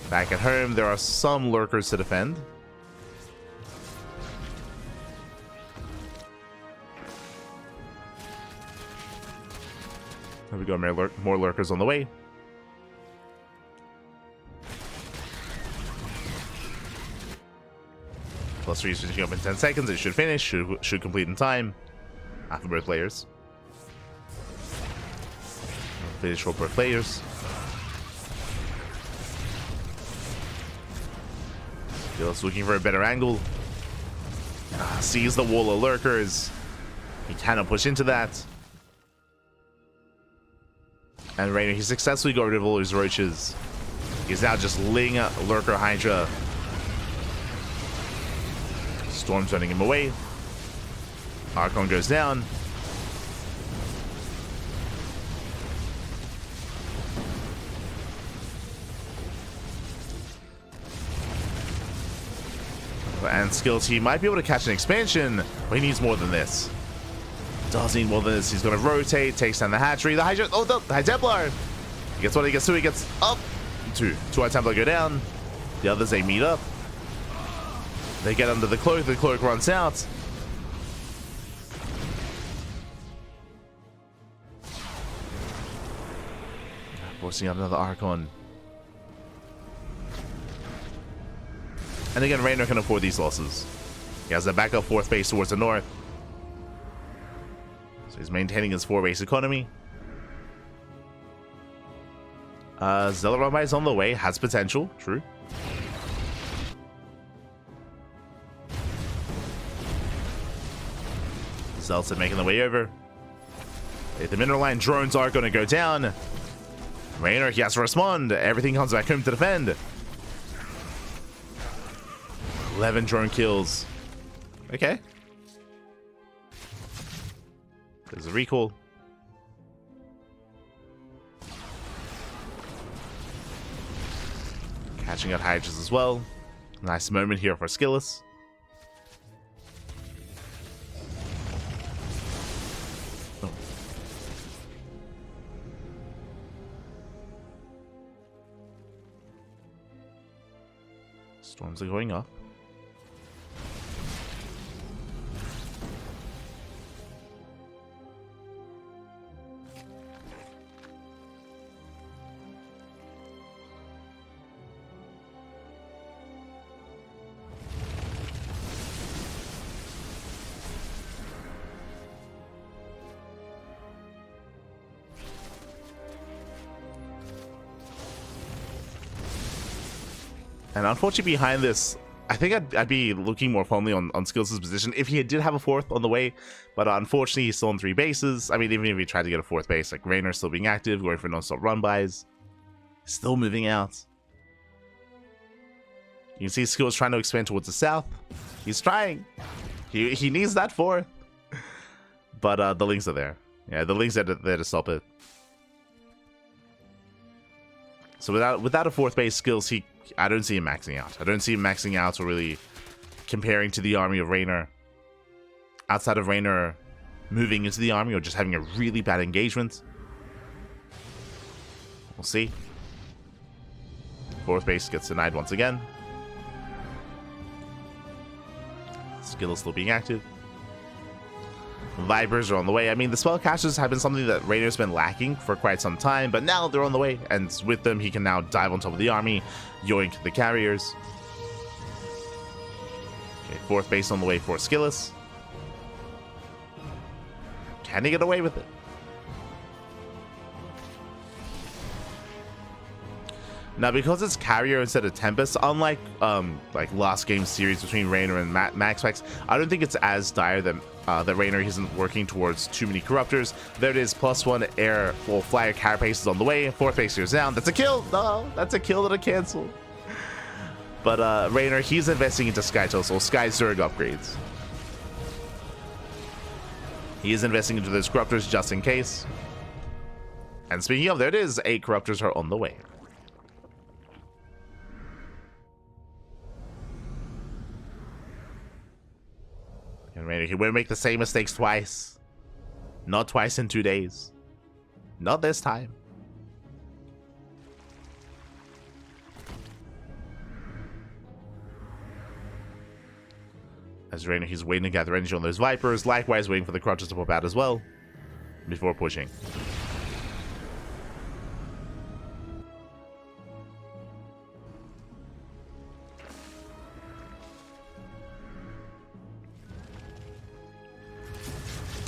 Back at home, there are some lurkers to defend. There we go, more lurkers on the way. Plus 3 is finishing up in 10 seconds. It should finish, should complete in time. After both players. Finish for both players. Skillous looking for a better angle. Sees the wall of lurkers. He cannot push into that. And Reynor, he successfully got rid of all his roaches. He's now just ling lurker hydra. Storm turning him away. Archon goes down. And Skillous, he might be able to catch an expansion, but he needs more than this. Does need more than this. He's going to rotate, takes down the hatchery. The Hydra, oh, the High Templar. He gets what he gets to. He gets up. Two High Templar go down. The others, they meet up. They get under the cloak runs out. Forcing out another Archon. And again, Reynor can afford these losses. He has a backup 4th base towards the north. So he's maintaining his 4-base economy. Zealot is on the way, has potential, true. Zealots are making their way over. If the mineral line drones are going to go down, Reynor, he has to respond. Everything comes back home to defend. 11 drone kills. Okay. There's a recall. Catching out Hydras as well. Nice moment here for Skillous. Oh. Storms are going up. And unfortunately behind this, I think I'd be looking more fondly on Skillous' position if he did have a 4th on the way, but unfortunately he's still on 3 bases. I mean, even if he tried to get a 4th base, like Reynor still being active, going for non-stop run-bys, still moving out. You can see Skillous trying to expand towards the south. He's trying. He needs that 4th. But the links are there. Yeah, the links are there to stop it. So without a 4th base, Skillous, I don't see him maxing out. I don't see him maxing out or really comparing to the army of Reynor. Outside of Reynor moving into the army or just having a really bad engagement. We'll see. 4th base gets denied once again. Skillous still being active. Vipers are on the way. I mean, the spellcasters have been something that Reynor's been lacking for quite some time, but now they're on the way, and with them, he can now dive on top of the army, yoink the carriers. Okay, 4th base on the way for Skillous. Can he get away with it? Now, because it's Carrier instead of Tempest, unlike like last game's series between Reynor and MaxPax, I don't think it's as dire that that Reynor isn't working towards too many Corruptors. There it is, +1 air, well, flyer carapace is on the way. 4th base goes down. That's a kill! No, that's a kill that I cancel. But Reynor, he's investing into Sky Tussle, Sky Zerg upgrades. He is investing into those Corruptors just in case. And speaking of, there it is, 8 Corruptors are on the way. And Reynor, he won't make the same mistakes twice. Not twice in 2 days. Not this time. As Reynor, he's waiting to gather energy on those Vipers, likewise waiting for the Corruptors to pop out as well, before pushing.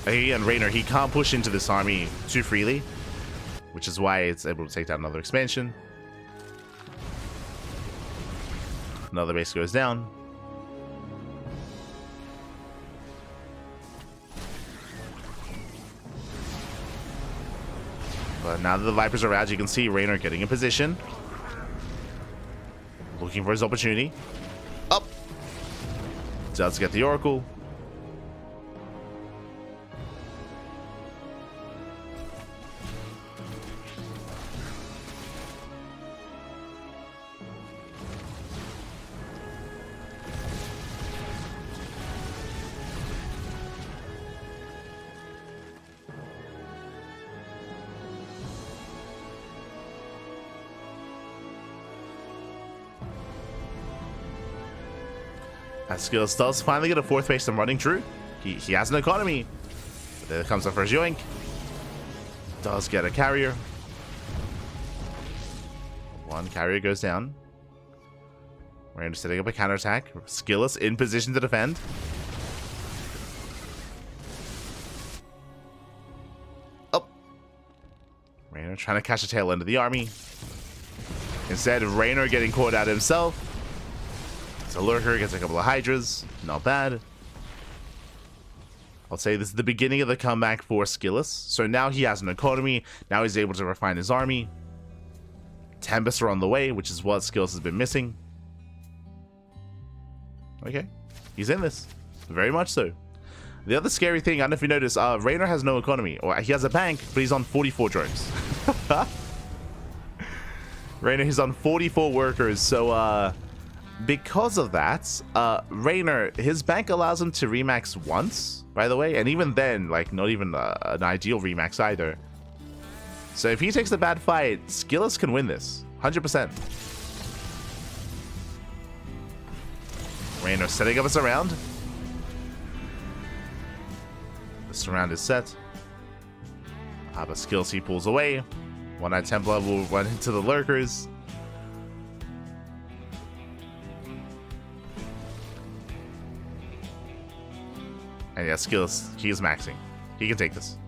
Again, Reynor, he can't push into this army too freely, which is why it's able to take down another expansion. Another base goes down. But now that the Vipers are out, you can see Reynor getting in position. Looking for his opportunity. Up! Does get the Oracle. As Skillous does finally get a 4th base and running true. He has an economy. But there comes the first yoink. Does get a carrier. One carrier goes down. Reynor setting up a counterattack. Skillous in position to defend. Oh. Reynor trying to catch the tail end of the army. Instead, Reynor getting caught out himself. It's a lurker, gets a couple of hydras. Not bad. I'll say this is the beginning of the comeback for Skillous. So now he has an economy. Now he's able to refine his army. Tempests are on the way, which is what Skillous has been missing. Okay. He's in this. Very much so. The other scary thing, I don't know if you noticed, Reynor has no economy. Or he has a bank, but he's on 44 drones. Reynor, he's on 44 workers. So, because of that, Reynor, his bank allows him to remax once, by the way, and even then, like, not even an ideal remax either. So if he takes a bad fight, Skillous can win this, 100%. Reynor setting up a surround. The surround is set. But Skillous, he pulls away. One-Eyed Templar will run into the lurkers. And yeah, Skillous, he is maxing. He can take this.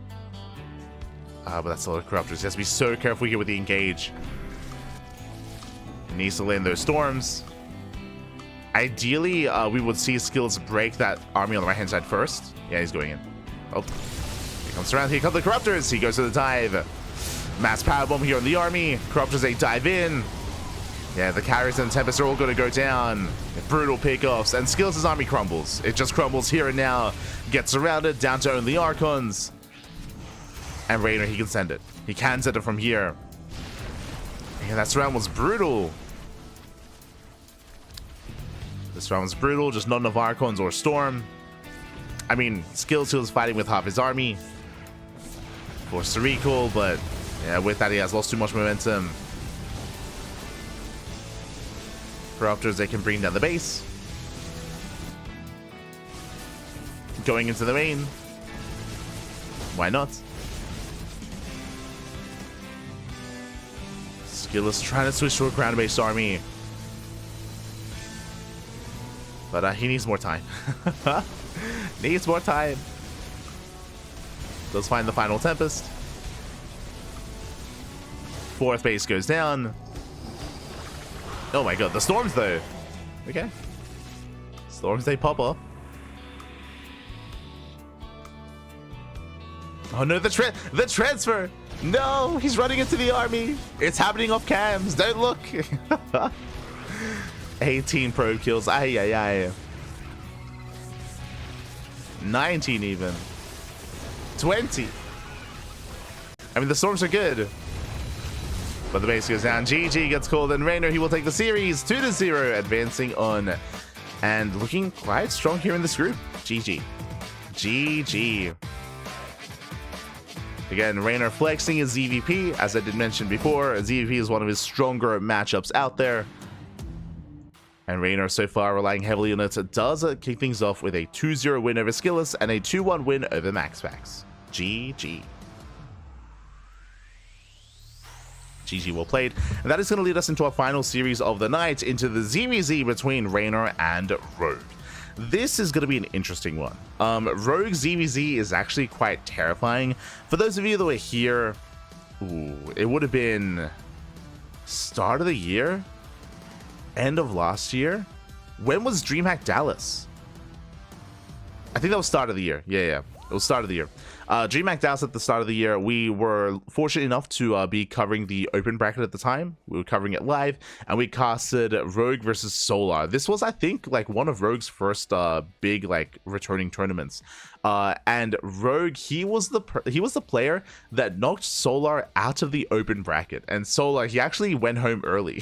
But that's a lot of corruptors. He has to be so careful here with the engage. He needs to land those storms. Ideally, we would see Skillous break that army on the right-hand side first. Yeah, he's going in. Oh, here comes around. Here come the corruptors. He goes to the dive. Mass powerbomb here on the army. Corruptors, they dive in. Yeah, the carriers and the Tempests are all going to go down. Brutal pickoffs, and Skillous' army crumbles. It just crumbles here and now. Gets surrounded, down to only Archons. And Reynor, he can send it. He can send it from here. And that round was brutal. This round was brutal, just not enough Archons or Storm. I mean, Skillous was fighting with half his army. Forced to recall, but yeah, with that he has lost too much momentum. Corruptors, they can bring down the base. Going into the main. Why not? Skillous trying to switch to a ground-based army. But he needs more time. Needs more time. Does find the final Tempest. Fourth base goes down. Oh my god, the storms though. Okay. Storms, they pop up. Oh no, the transfer! No, he's running into the army. It's happening off cams. Don't look. 18 probe kills. Ay, ay, ay. 19 even. 20. I mean, the storms are good. But the base goes down. GG gets called, and Reynor, he will take the series 2-0, advancing on and looking quite strong here in this group. GG. GG. Again, Reynor flexing his ZVP, as I did mention before. ZVP is one of his stronger matchups out there. And Reynor so far relying heavily on it. Does kick things off with a 2-0 win over Skillous and a 2-1 win over MaxPax. GG. GG, well played. And that is going to lead us into our final series of the night, into the ZVZ between Reynor and Rogue. This is going to be an interesting one. Rogue ZVZ is actually quite terrifying. For those of you that were here, it would have been start of the year? End of last year? When was DreamHack Dallas? I think that was start of the year. Yeah. It was start of the year. DreamHack Dallas at the start of the year, we were fortunate enough to be covering the open bracket at the time. We were covering it live, and we casted Rogue versus Solar. This was, I think, like one of Rogue's first big like returning tournaments. And Rogue, he was the player that knocked Solar out of the open bracket. And Solar, he actually went home early.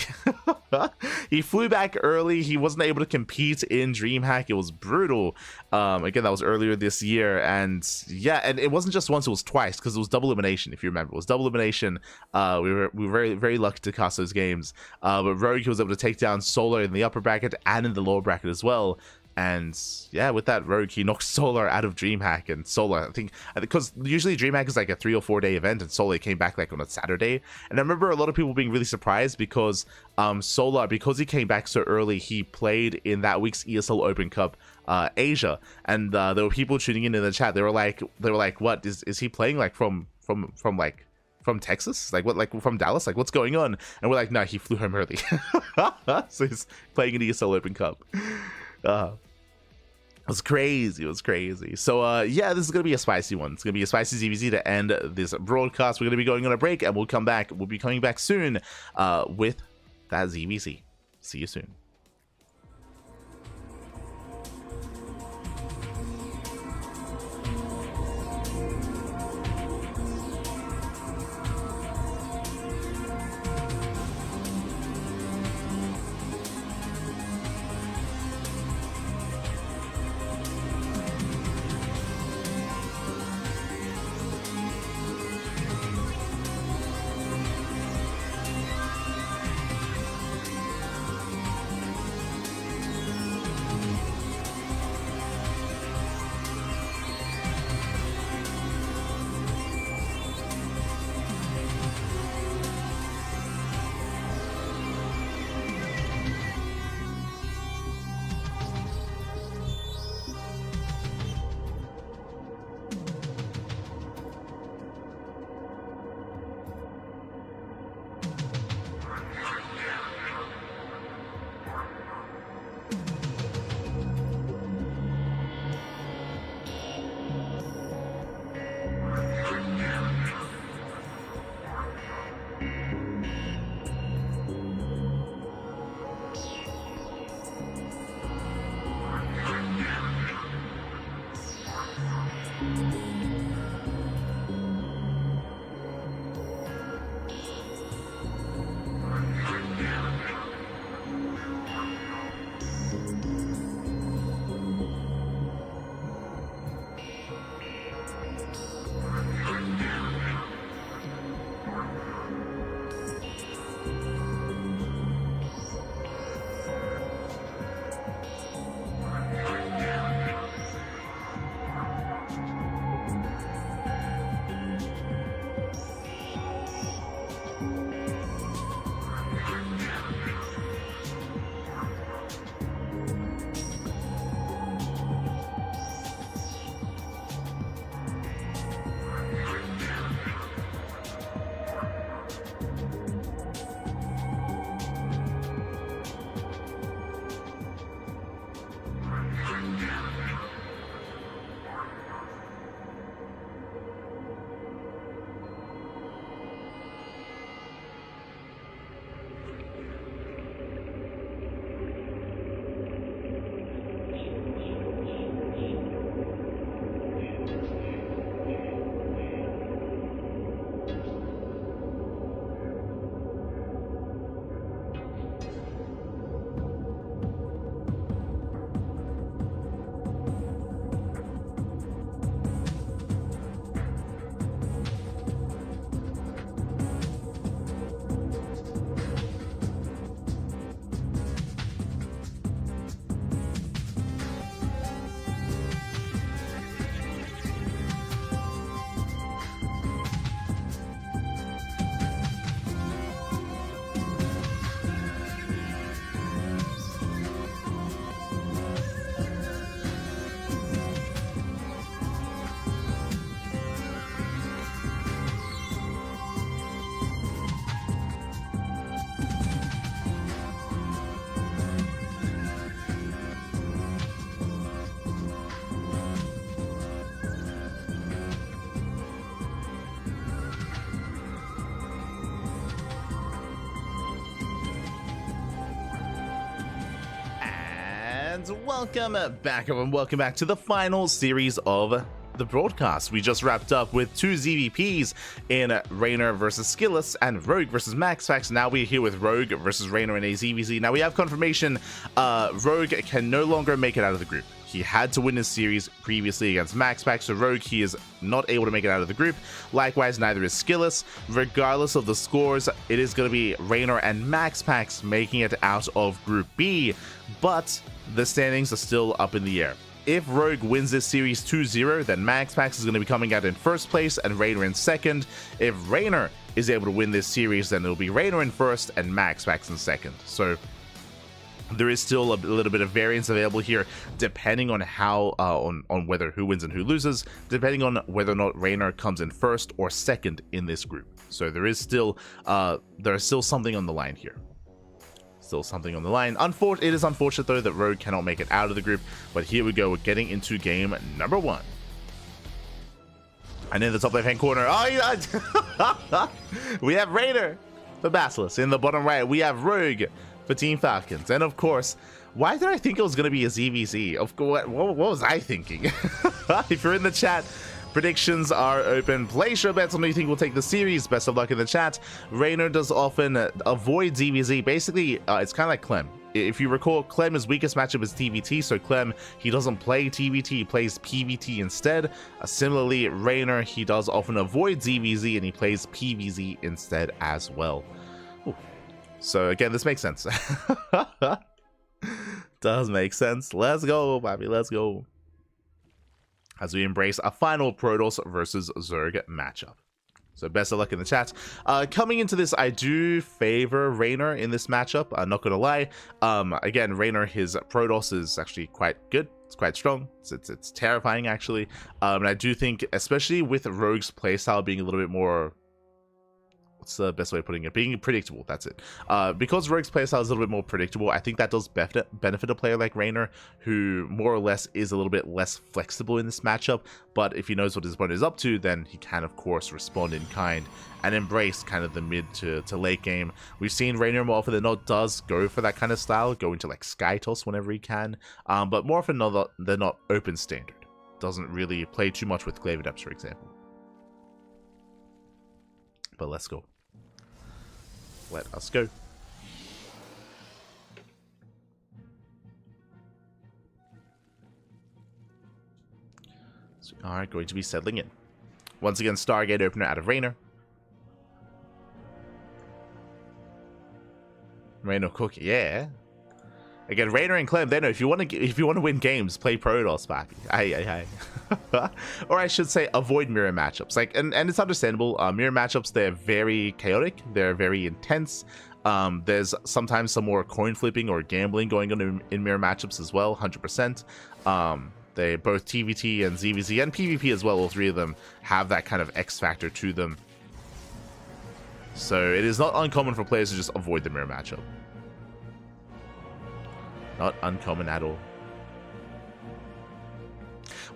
He flew back early. He wasn't able to compete in DreamHack. It was brutal. Again, that was earlier this year, and yeah, and it wasn't just once, it was twice, because it was double elimination. If you remember, it was double elimination. We were very, very lucky to cast those games. But Rogue, he was able to take down Solar in the upper bracket and in the lower bracket as well. And yeah, with that, Rogue, he knocked Solar out of DreamHack, and Solar, I think, because usually DreamHack is like a 3 or 4 day event, and Solar came back like on a Saturday. And I remember a lot of people being really surprised because Solar, because he came back so early, he played in that week's ESL Open Cup Asia, and there were people tuning in the chat. They were like, what is he playing like from Texas? Like what, like from Dallas? Like what's going on? And we're like, no, he flew home early. So he's playing in the ESL Open Cup. It was crazy. It was crazy. So yeah, this is gonna be a spicy one. It's gonna be a spicy ZVZ to end this broadcast. We're gonna be going on a break, and we'll come back. We'll be coming back soon with that ZVZ. See you soon. Welcome back, everyone. Welcome back to the final series of the broadcast. We just wrapped up with 2 ZVPs in Reynor versus Skillous and Rogue versus MaxPax. Now we're here with Rogue versus Reynor in a ZVZ. Now we have confirmation Rogue can no longer make it out of the group. He had to win his series previously against MaxPax, so Rogue, he is not able to make it out of the group. Likewise, neither is Skillous. Regardless of the scores, it is going to be Reynor and MaxPax making it out of Group B. But the standings are still up in the air. If Rogue wins this series 2-0, then MaxPax is going to be coming out in first place and Reynor in second. If Reynor is able to win this series, then it'll be Reynor in first and MaxPax in second. So there is still a little bit of variance available here, depending on how on whether who wins and who loses, depending on whether or not Reynor comes in first or second in this group. So there is still something on the line here. Still something on the line. It is unfortunate though that Rogue cannot make it out of the group, but here we go. We're getting into game number 1. And in the top left hand corner, we have Reynor for Basilisk. In the bottom right, we have Rogue for Team Falcons. And of course, why did I think it was going to be a ZVZ? Of course, what was I thinking? If you're in the chat, predictions are open. Place your bets on who you think will take the series. Best of luck in the chat. Reynor does often avoid ZVZ. Basically, it's kind of like Clem. If you recall, Clem's weakest matchup is TVT, so Clem, he doesn't play TVT, he plays PVT instead. Similarly, Reynor, he does often avoid ZVZ and he plays PVZ instead as well. Ooh. So again, this makes sense. Does make sense. Let's go, Bobby, let's go. As we embrace a final Protoss versus Zerg matchup. So best of luck in the chat. Coming into this, I do favor Reynor in this matchup. I'm not gonna lie. Again, Reynor, his Protoss is actually quite good. It's quite strong. It's terrifying actually. And I do think, especially with Rogue's playstyle being a little bit more, what's the best way of putting it? Being predictable, that's it. Because Rogue's playstyle is a little bit more predictable, I think that does benefit a player like Reynor, who more or less is a little bit less flexible in this matchup. But if he knows what his opponent is up to, then he can, of course, respond in kind and embrace kind of the mid to late game. We've seen Reynor more often than not does go for that kind of style, go into like Sky Toss whenever he can. But more often than not, open standard. Doesn't really play too much with Glaive Adepts, for example. But let's go. Let us go. So we are going to be settling in. Once again, Stargate opener out of Reynor. Reynor Cook, yeah. Again, Reynor and Clem, they know if you want to win games, play Protoss, papi. Aye. Or I should say, avoid mirror matchups. Like, and it's understandable. Mirror matchups, they're very chaotic. They're very intense. There's sometimes some more coin flipping or gambling going on in mirror matchups as well. 100%. They both TVT and ZVZ and PvP as well. All three of them have that kind of X factor to them. So it is not uncommon for players to just avoid the mirror matchup. Not uncommon at all.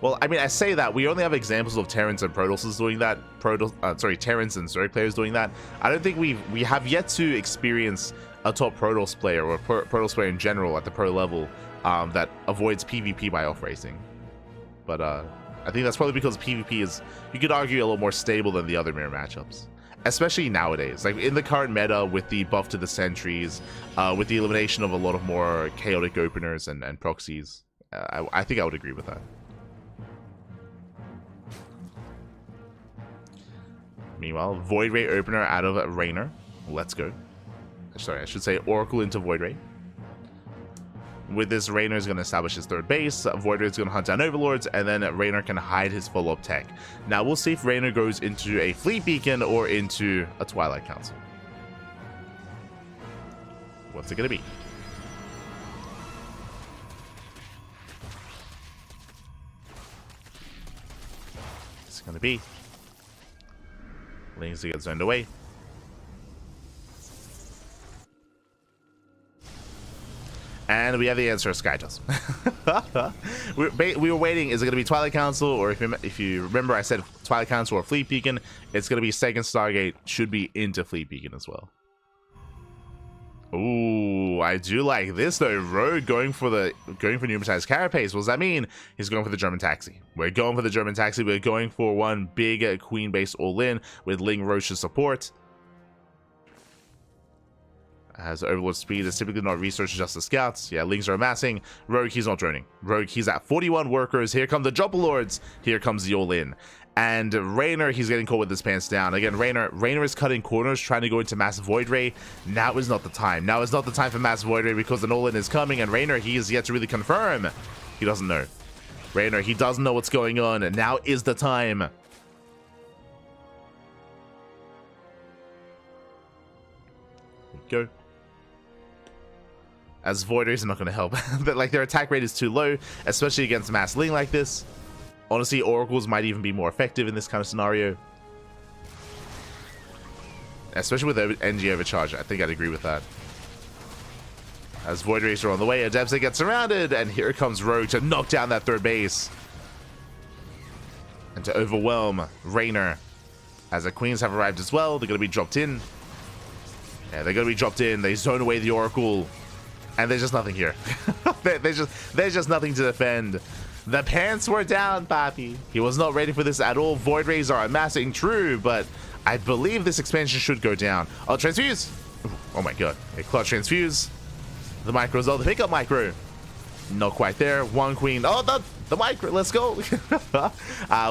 Well, I mean, I say that we only have examples of Terrans and Protosses doing that. Terrans and Zerg players doing that. I don't think we have yet to experience a top Protoss player or Protoss player in general at the pro level that avoids PvP by off racing. But I think that's probably because PvP is, you could argue, a little more stable than the other mirror matchups. Especially nowadays, like in the current meta with the buff to the sentries, with the elimination of a lot of more chaotic openers and proxies. I think I would agree with that. Meanwhile, Void Ray opener out of Reynor. Let's go. Sorry, I should say Oracle into Void Ray. With this, Reynor is going to establish his third base, Void Ray is going to hunt down Overlords, and then Reynor can hide his follow-up tech. Now we'll see if Reynor goes into a Fleet Beacon or into a Twilight Council. What's it going to be? It's going to be Lings to get zoned away. And we have the answer, Skytos. we were waiting, is it going to be Twilight Council, or if you remember I said Twilight Council or Fleet Beacon, it's going to be second Stargate, should be into Fleet Beacon as well. Ooh, I do like this though. Rogue going for pneumatized carapace. What does that mean? He's going for the German taxi. We're going for the German taxi. We're going for one big Queen base all-in with Ling Roche's support. As Overlord speed is typically not researched, just the scouts. Yeah, Lings are amassing. Rogue, he's not droning. Rogue, he's at 41 workers. Here come the Jumper Lords. Here comes the all-in. And Reynor, he's getting caught with his pants down. Again, Reynor is cutting corners, trying to go into Massive Void Ray. Now is not the time. Now is not the time for Massive Void Ray because the all-in is coming, and Reynor, he is yet to really confirm. He doesn't know. Reynor, he doesn't know what's going on, and now is the time. There we go. As Void Ray is not going to help. But like, their attack rate is too low, especially against Mass Ling like this. Honestly, Oracles might even be more effective in this kind of scenario. Especially with NG Overcharge. I think I'd agree with that. As Void Rays are on the way, Adepsa gets surrounded, and here comes Rogue to knock down that third base. And to overwhelm Reynor. As the Queens have arrived as well, they're going to be dropped in. Yeah, they're going to be dropped in. They zone away the Oracle. And there's just nothing here. there's just nothing to defend. The pants were down, Papi. He was not ready for this at all. Void Rays are amassing, true, but I believe this expansion should go down. Oh, Transfuse! Oh my god. A Clutch Transfuse. The Micro as well. The pickup Micro. Not quite there. One Queen. Oh, the Micro. Let's go.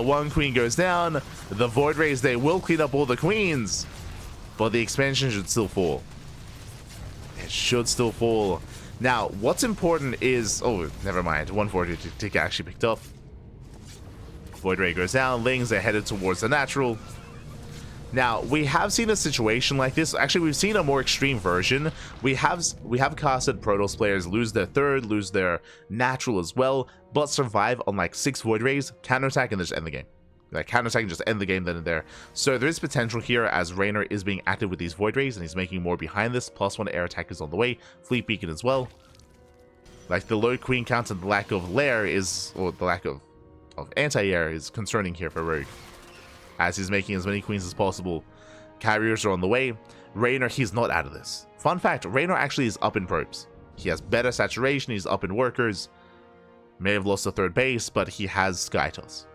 One Queen goes down. The Void Rays, they will clean up all the Queens. But the expansion should still fall. It should still fall. Now, what's important is... Oh, never mind. 140 tick actually picked up. Void Ray goes down. Lings, they're headed towards the natural. Now, we have seen a situation like this. Actually, we've seen a more extreme version. We have casted Protoss players lose their third, lose their natural as well, but survive on like 6 Void Rays, counterattack, and just end the game. Like, counterattack and just end the game then and there. So there is potential here as Reynor is being active with these Void Rays, and he's making more behind this. +1 air attack is on the way. Fleet Beacon as well. Like, the low Queen count and the lack of lair is... Or the lack of anti-air is concerning here for Rogue. As he's making as many Queens as possible. Carriers are on the way. Reynor, he's not out of this. Fun fact, Reynor actually is up in probes. He has better saturation, he's up in workers. May have lost the third base, but he has Skytoss.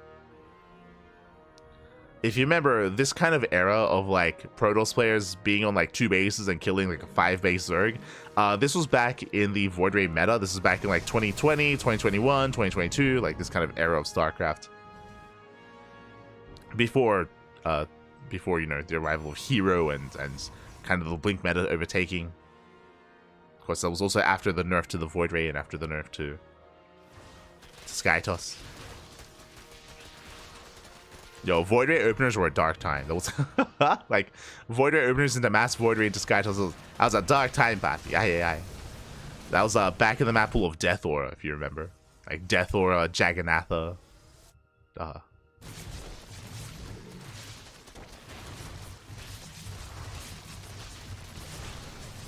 If you remember, this kind of era of like Protoss players being on like 2 bases and killing like a 5-base Zerg, this was back in the Void Ray meta. This is back in like 2020, 2021, 2022, like this kind of era of StarCraft. Before you know, the arrival of Hero and kind of the Blink meta overtaking. Of course, that was also after the nerf to the Void Ray and after the nerf to Skytoss. Yo, Void Ray openers were a dark time. That was like Void Ray openers into Mass Void Ray into Skytoss. That was a dark time, papi. Aye. That was back in the map pool of Death Aura, if you remember. Like Death Aura, Jagannatha.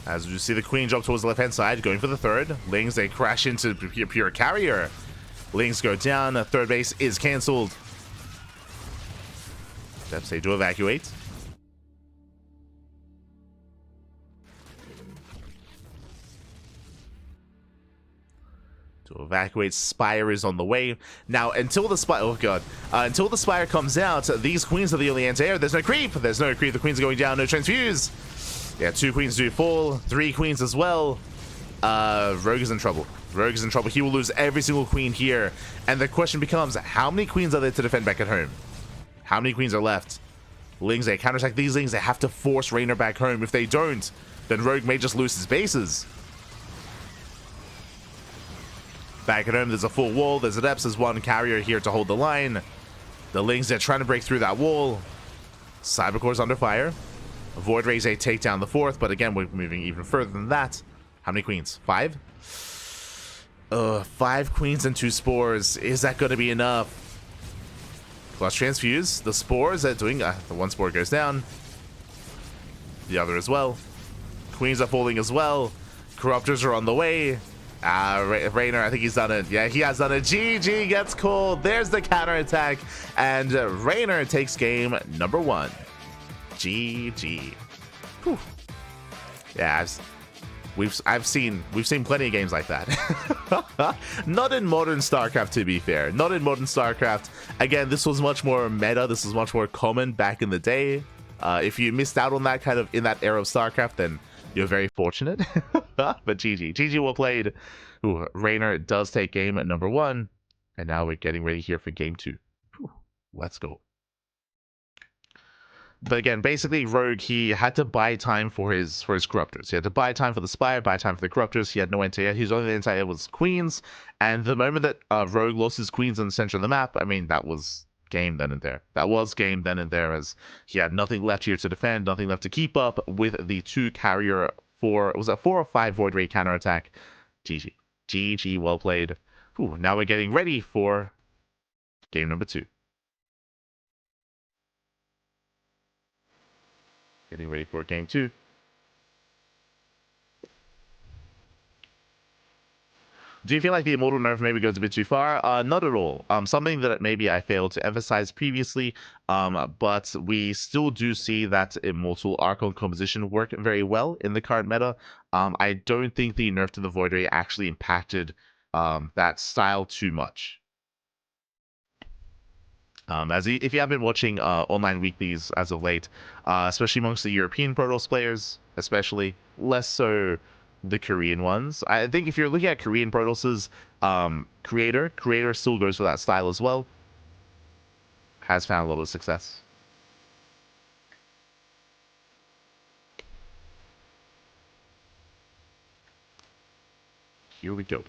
As you see the Queen jump towards the left-hand side, going for the third. Lings, they crash into pure carrier. Lings go down. Third base is cancelled. Steps, they do evacuate. To evacuate, Spire is on the way. Now, until the Spire... Oh, God. Until the Spire comes out, these Queens are the only anti-air. There's no creep. There's no creep. The Queens are going down. No Transfuse. Yeah, 2 Queens do fall. 3 Queens as well. Rogue is in trouble. Rogue is in trouble. He will lose every single Queen here. And the question becomes, how many Queens are there to defend back at home? How many Queens are left? Lings, they counterattack these Lings. They have to force Reynor back home. If they don't, then Rogue may just lose his bases. Back at home, there's a full wall. There's Adepts. There's 1 carrier here to hold the line. The Lings, they're trying to break through that wall. Cybercore's under fire. Void Rays, they take down the 4th, but again, we're moving even further than that. How many Queens? 5? 5 Queens and 2 Spores. Is that going to be enough? Plus Transfuse. The Spores are doing... the 1 Spore goes down. The other as well. Queens are falling as well. Corruptors are on the way. Reynor, I think he's done it. Yeah, he has done it. GG gets called. There's the counterattack. And Reynor takes game number 1. GG. Whew. Yeah, we've seen plenty of games like that. Not in modern StarCraft, to be fair. Not in modern StarCraft. Again, this was much more meta. This was much more common back in the day. If you missed out on that kind of in that era of StarCraft, then you're very fortunate. But GG well played. Ooh, Reynor does take game at number 1, and now we're getting ready here for game 2. Whew. Let's go. But again, basically, Rogue, he had to buy time for his corruptors. He had to buy time for the Spire, buy time for the corruptors. He had no anti-air. His only anti-air was Queens. And the moment that Rogue lost his Queens in the center of the map, I mean, that was game then and there. That was game then and there, as he had nothing left here to defend, nothing left to keep up with the 2 carrier 4, was that 4 or 5 Void Ray counterattack? GG. GG, well played. Ooh, now we're getting ready for game number 2. Getting ready for game 2. Do you feel like the Immortal nerf maybe goes a bit too far? Not at all. Something that maybe I failed to emphasize previously, but we still do see that Immortal Archon composition work very well in the current meta. I don't think the nerf to the Void Ray actually impacted that style too much. If you have been watching online weeklies as of late, especially amongst the European Protoss players, especially, less so the Korean ones. I think if you're looking at Korean Protoss's Creator still goes for that style as well. Has found a lot of success. Here we go.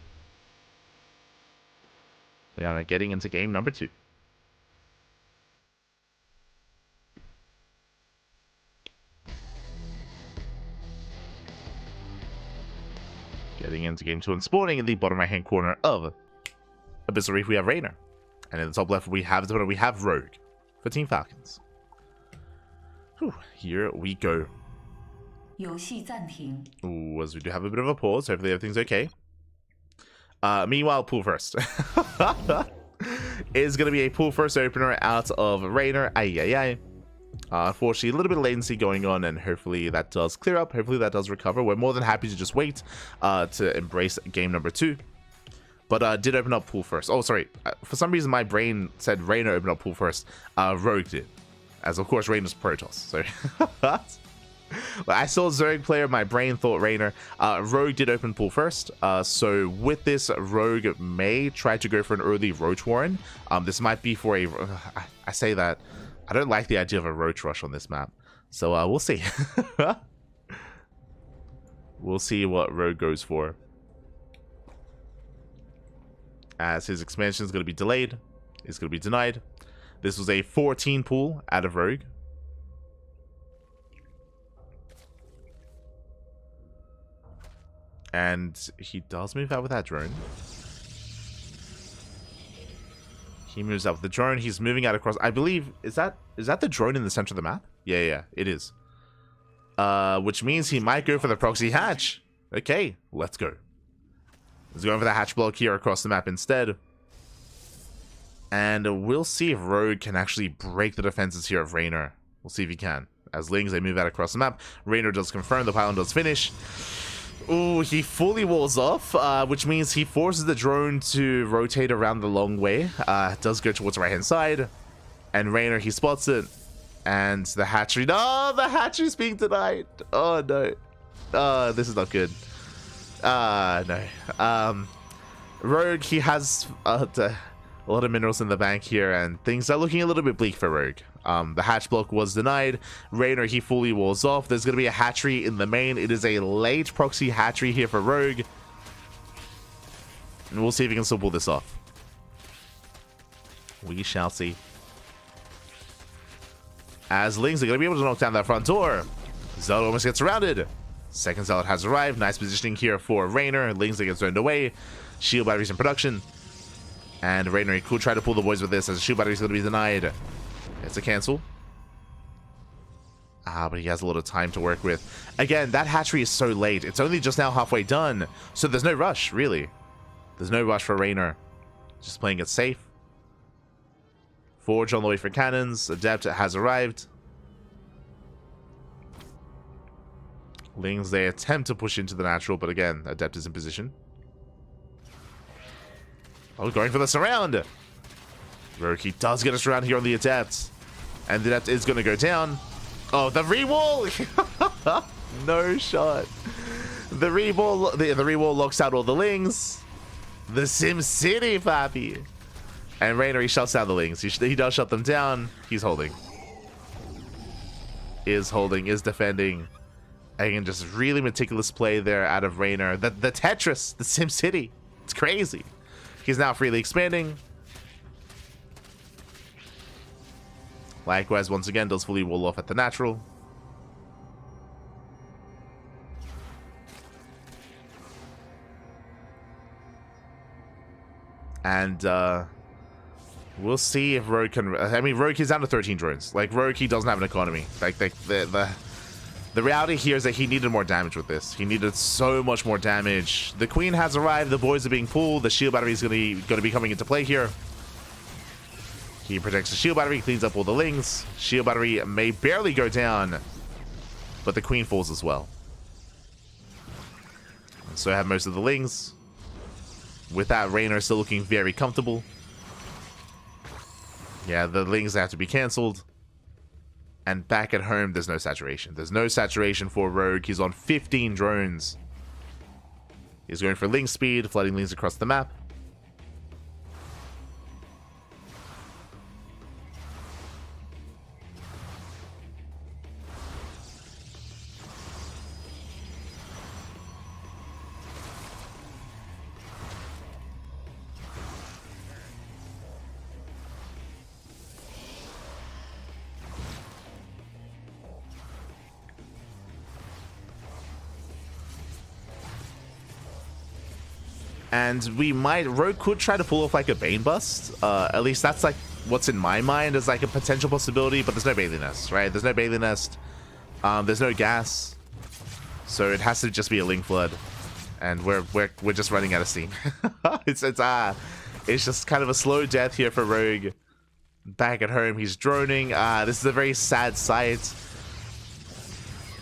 We are getting into game number 2. Getting into game 2 and spawning in the bottom right hand corner of Abyssal Reef, we have Reynor. And in the top left, we have Rogue for Team Falcons. Whew, here we go. Ooh, as we do have a bit of a pause. Hopefully everything's okay. Meanwhile, pool first. Is going to be a pool first opener out of Reynor. Unfortunately, a little bit of latency going on, and hopefully that does clear up. Hopefully that does recover. We're more than happy to just wait to embrace game number 2. But did open up pool first. Oh, sorry. For some reason, my brain said Reynor opened up pool first. Rogue did. As, of course, Reynor's Protoss. So I saw Zerg player. My brain thought Reynor. Rogue did open pool first. So with this, Rogue may try to go for an early Roach Warren. This might be for a... I say that. I don't like the idea of a Roach Rush on this map. So we'll see. We'll see what Rogue goes for. As his expansion is going to be delayed. It's going to be denied. This was a 14 pool out of Rogue. And he does move out with that drone. He moves out with the drone. He's moving out across. I believe, is that the drone in the center of the map? Yeah, it is. Which means he might go for the proxy hatch. Okay, let's go. He's going for the hatch block here across the map instead. And we'll see if Rogue can actually break the defenses here of Reynor. We'll see if he can. As Lings, they move out across the map. Reynor does confirm. The pylon does finish. Ooh, he fully walls off, which means he forces the drone to rotate around the long way. Does go towards the right-hand side. And Reynor, he spots it. And the hatchery... No, the hatchery's being denied. Oh, no. This is not good. No. Rogue, he has a lot of minerals in the bank here, and things are looking a little bit bleak for Rogue. The hatch block was denied. Reynor, he fully walls off. There's going to be a hatchery in the main. It is a late proxy hatchery here for Rogue. And we'll see if he can still pull this off. We shall see. As Lings are going to be able to knock down that front door. Zealot almost gets surrounded. Second Zealot has arrived. Nice positioning here for Reynor. Lings that gets turned away. Shield batteries in production. And Reynor, he could try to pull the boys with this, as the shield battery is going to be denied. It's a cancel. But he has a lot of time to work with. Again, that hatchery is so late. It's only just now halfway done. So there's no rush, really. There's no rush for Reynor. Just playing it safe. Forge on the way for cannons. Adept has arrived. Lings, they attempt to push into the natural, but again, Adept is in position. Oh, going for the surround. Rogue, he does get a surround here on the Adept. And the Adept is going to go down. Oh, the re-wall! No shot. The re-wall locks out all the Lings. The Sim City, papi. And Reynor, he shuts down the Lings. He does shut them down. He's holding. is holding, is defending. Again, just really meticulous play there out of Reynor. The Tetris, the SimCity. It's crazy. He's now freely expanding. Likewise, once again, does fully wall off at the natural. And we'll see if Rogue can... I mean, Rogue is down to 13 drones. Like, Rogue, he doesn't have an economy. Like, the reality here is that he needed more damage with this. He needed so much more damage. The Queen has arrived. The boys are being pulled. The shield battery is going to be coming into play here. He protects the shield battery, cleans up all the lings. Shield battery may barely go down, but the Queen falls as well. So I have most of the lings. With that, Reynor still looking very comfortable. Yeah, the lings have to be cancelled. And back at home, there's no saturation. There's no saturation for Rogue. He's on 15 drones. He's going for ling speed, flooding lings across the map. And Rogue could try to pull off like a Bane bust. At least that's like what's in my mind as like a potential possibility, but there's no Bailey Nest, right? There's no Bailey Nest. There's no gas. So it has to just be a Ling Flood. And we're just running out of steam. It's just kind of a slow death here for Rogue. Back at home, he's droning. This is a very sad sight.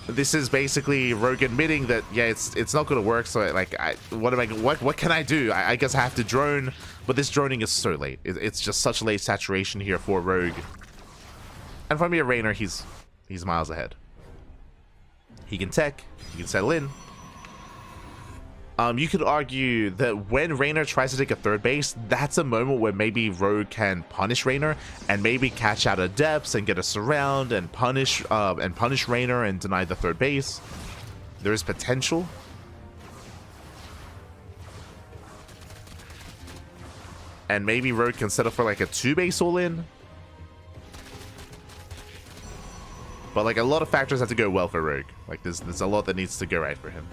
This is basically Rogue admitting that, yeah, it's not going to work. So like, what can I do? I guess I have to drone, but this droning is so late. It's just such late saturation here for Rogue. And from here, Reynor, he's miles ahead. He can tech, he can settle in. You could argue that when Reynor tries to take a third base, that's a moment where maybe Rogue can punish Reynor and maybe catch out of depths and get a surround and punish Reynor and deny the third base. There is potential. And maybe Rogue can settle for like a 2-base all-in. But like a lot of factors have to go well for Rogue. Like there's a lot that needs to go right for him.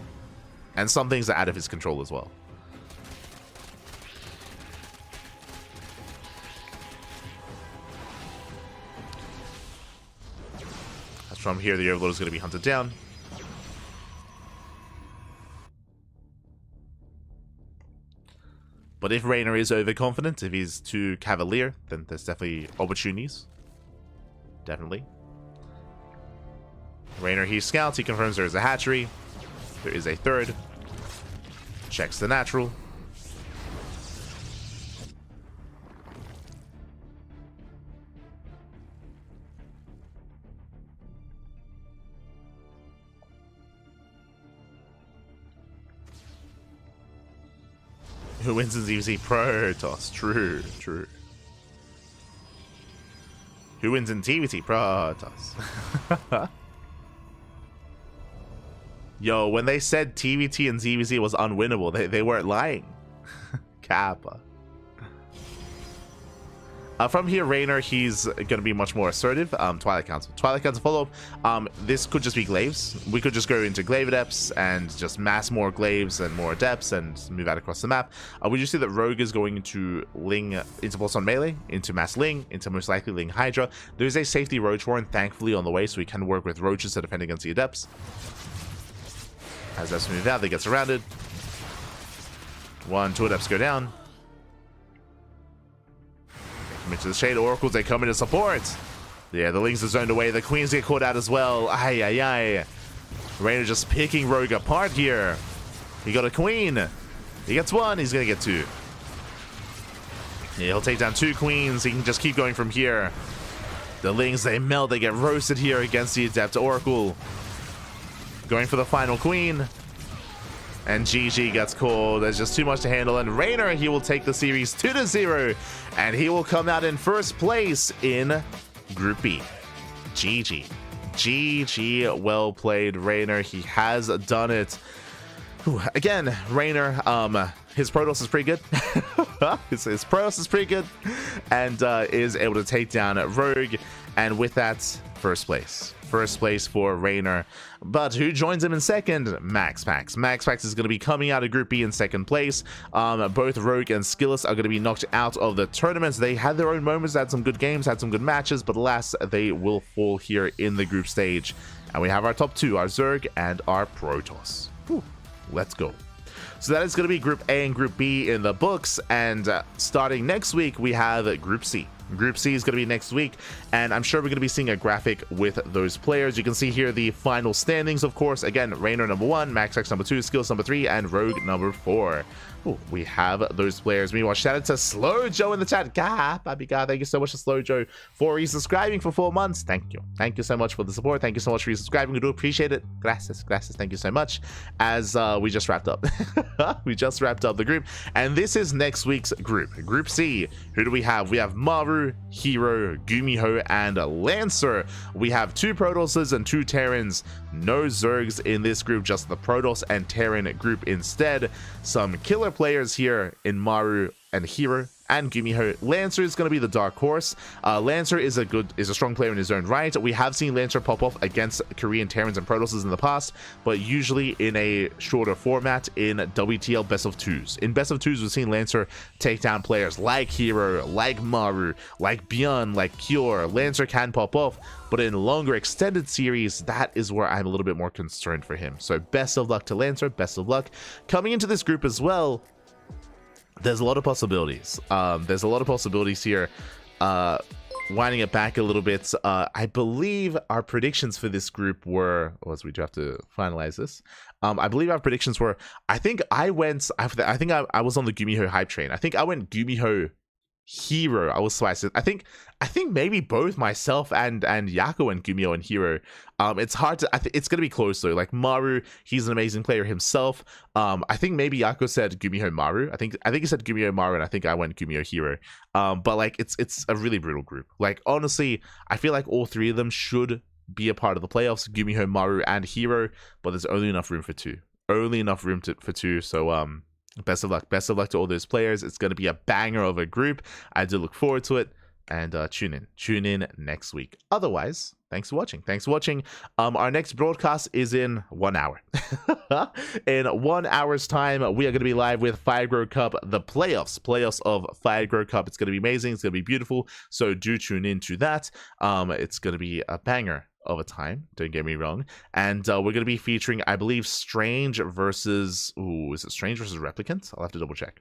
And some things are out of his control as well. As from here, the Overlord is going to be hunted down. But if Reynor is overconfident, if he's too cavalier, then there's definitely opportunities. Definitely. Reynor, he scouts, he confirms there is a hatchery. There is a third. Checks the natural. Who wins in ZVZ? Protoss. True, true. Who wins in TVT? Protoss. Yo, when they said TVT and ZVZ was unwinnable, they weren't lying. Kappa. From here, Reynor, he's going to be much more assertive. Twilight Council. Twilight Council follow-up. This could just be glaives. We could just go into glaive adepts and just mass more glaives and more adepts and move out across the map. We just see that Rogue is going to Ling into Pulse on melee, into mass Ling, into most likely Ling Hydra. There's a safety Roach Warren, thankfully, on the way, so we can work with Roaches to defend against the adepts. As that's moved out, they get surrounded. 1, 2 adepts go down. Come into the shade. Oracles, they come in to support. Yeah, the Lings are zoned away. The Queens get caught out as well. Ay, ay, ay. Reynor just picking Rogue apart here. He got a Queen. He gets 1. He's going to get 2. Yeah, he'll take down 2 Queens. He can just keep going from here. The Lings, they melt. They get roasted here against the Adept Oracle. Going for the final Queen. And GG gets called. There's just too much to handle. And Reynor, he will take the series 2-0. And he will come out in first place in Group B. GG. GG, well played, Reynor. He has done it. Whew. Again, Reynor, his Protoss is pretty good. his Protoss is pretty good, and is able to take down Rogue, and with that, first place for Reynor. But who joins him in second? MaxPax. MaxPax is going to be coming out of Group B in second place. Both Rogue and Skillous are going to be knocked out of the tournaments. They had their own moments, had some good games, had some good matches, but alas, they will fall here in the group stage. And we have our top two, our Zerg and our Protoss. Whew. Let's go. So that is going to be Group A and Group B in the books, and starting next week we have Group C. Group C is going to be next week, and I'm sure we're going to be seeing a graphic with those players. You can see here the final standings, of course. Again, Reynor number 1, MaxPax number 2, Skillous number 3, and Rogue number 4. Ooh, we have those players. Meanwhile, shout out to Slow Joe in the chat. Baby God, thank you so much to Slow Joe for resubscribing for 4 months. Thank you. Thank you so much for the support. Thank you so much for resubscribing. We do appreciate it. Gracias. Thank you so much. As we just wrapped up. We just wrapped up the group. And this is next week's group. Group C. Who do we have? We have Maru, Hero, Gumiho, and Lancer. We have 2 Protosses and 2 Terrans. No Zergs in this group, just the Protoss and Terran group instead. Some killer players here in Maru and Hero and Gumiho. Lancer is going to be the dark horse. Lancer is a strong player in his own right. We have seen Lancer pop off against Korean Terrans and Protosses in the past, but usually in a shorter format in WTL best of 2s. In best of 2s, we've seen Lancer take down players like Hero, like Maru, like Byeon, like Cure. Lancer can pop off, but in longer extended series, that is where I'm a little bit more concerned for him. So best of luck to Lancer, best of luck. Coming into this group as well, there's a lot of possibilities. There's a lot of possibilities here. Winding it back a little bit, I believe our predictions for this group were, as we do have to finalize this. I believe our predictions were, I think I was on the Gumiho hype train. I think I went Gumiho Hero. I was sliced. I think maybe both myself and Yako and Gumiho and Hero. It's hard to. It's gonna be close though. Like Maru, he's an amazing player himself. I think maybe Yako said Gumiho Maru. I think he said Gumiho Maru, and I think I went Gumiho Hero. But like it's a really brutal group. Like honestly, I feel like all 3 of them should be a part of the playoffs. Gumiho, Maru, and Hero. But there's only enough room for 2. Only enough room for 2. So best of luck to all those players. It's going to be a banger of a group. I do look forward to it, and tune in next week. Otherwise, thanks for watching. Our next broadcast is in 1 hour. In 1 hour's time, we are going to be live with Fire Grow Cup, the playoffs of Fire Grow Cup. It's going to be amazing. It's going to be beautiful. So do tune in to that. It's going to be a banger of a time, don't get me wrong. And we're going to be featuring, I believe, Strange versus... Ooh, is it Strange versus Replicant? I'll have to double check.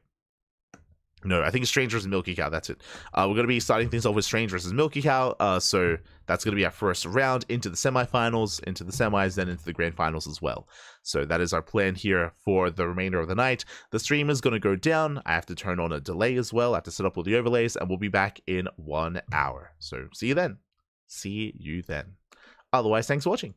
No, I think it's Strange versus Milky Cow. That's it. We're going to be starting things off with Strange versus Milky Cow. So that's going to be our first round into the semifinals, into the semis, then into the grand finals as well. So that is our plan here for the remainder of the night. The stream is going to go down. I have to turn on a delay as well. I have to set up all the overlays, and we'll be back in 1 hour. So see you then. See you then. Otherwise, thanks for watching.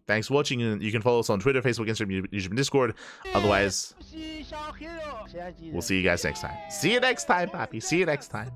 And you can follow us on Twitter, Facebook, Instagram, YouTube, and Discord. Otherwise, we'll see you guys next time. See you next time, Papi. See you next time.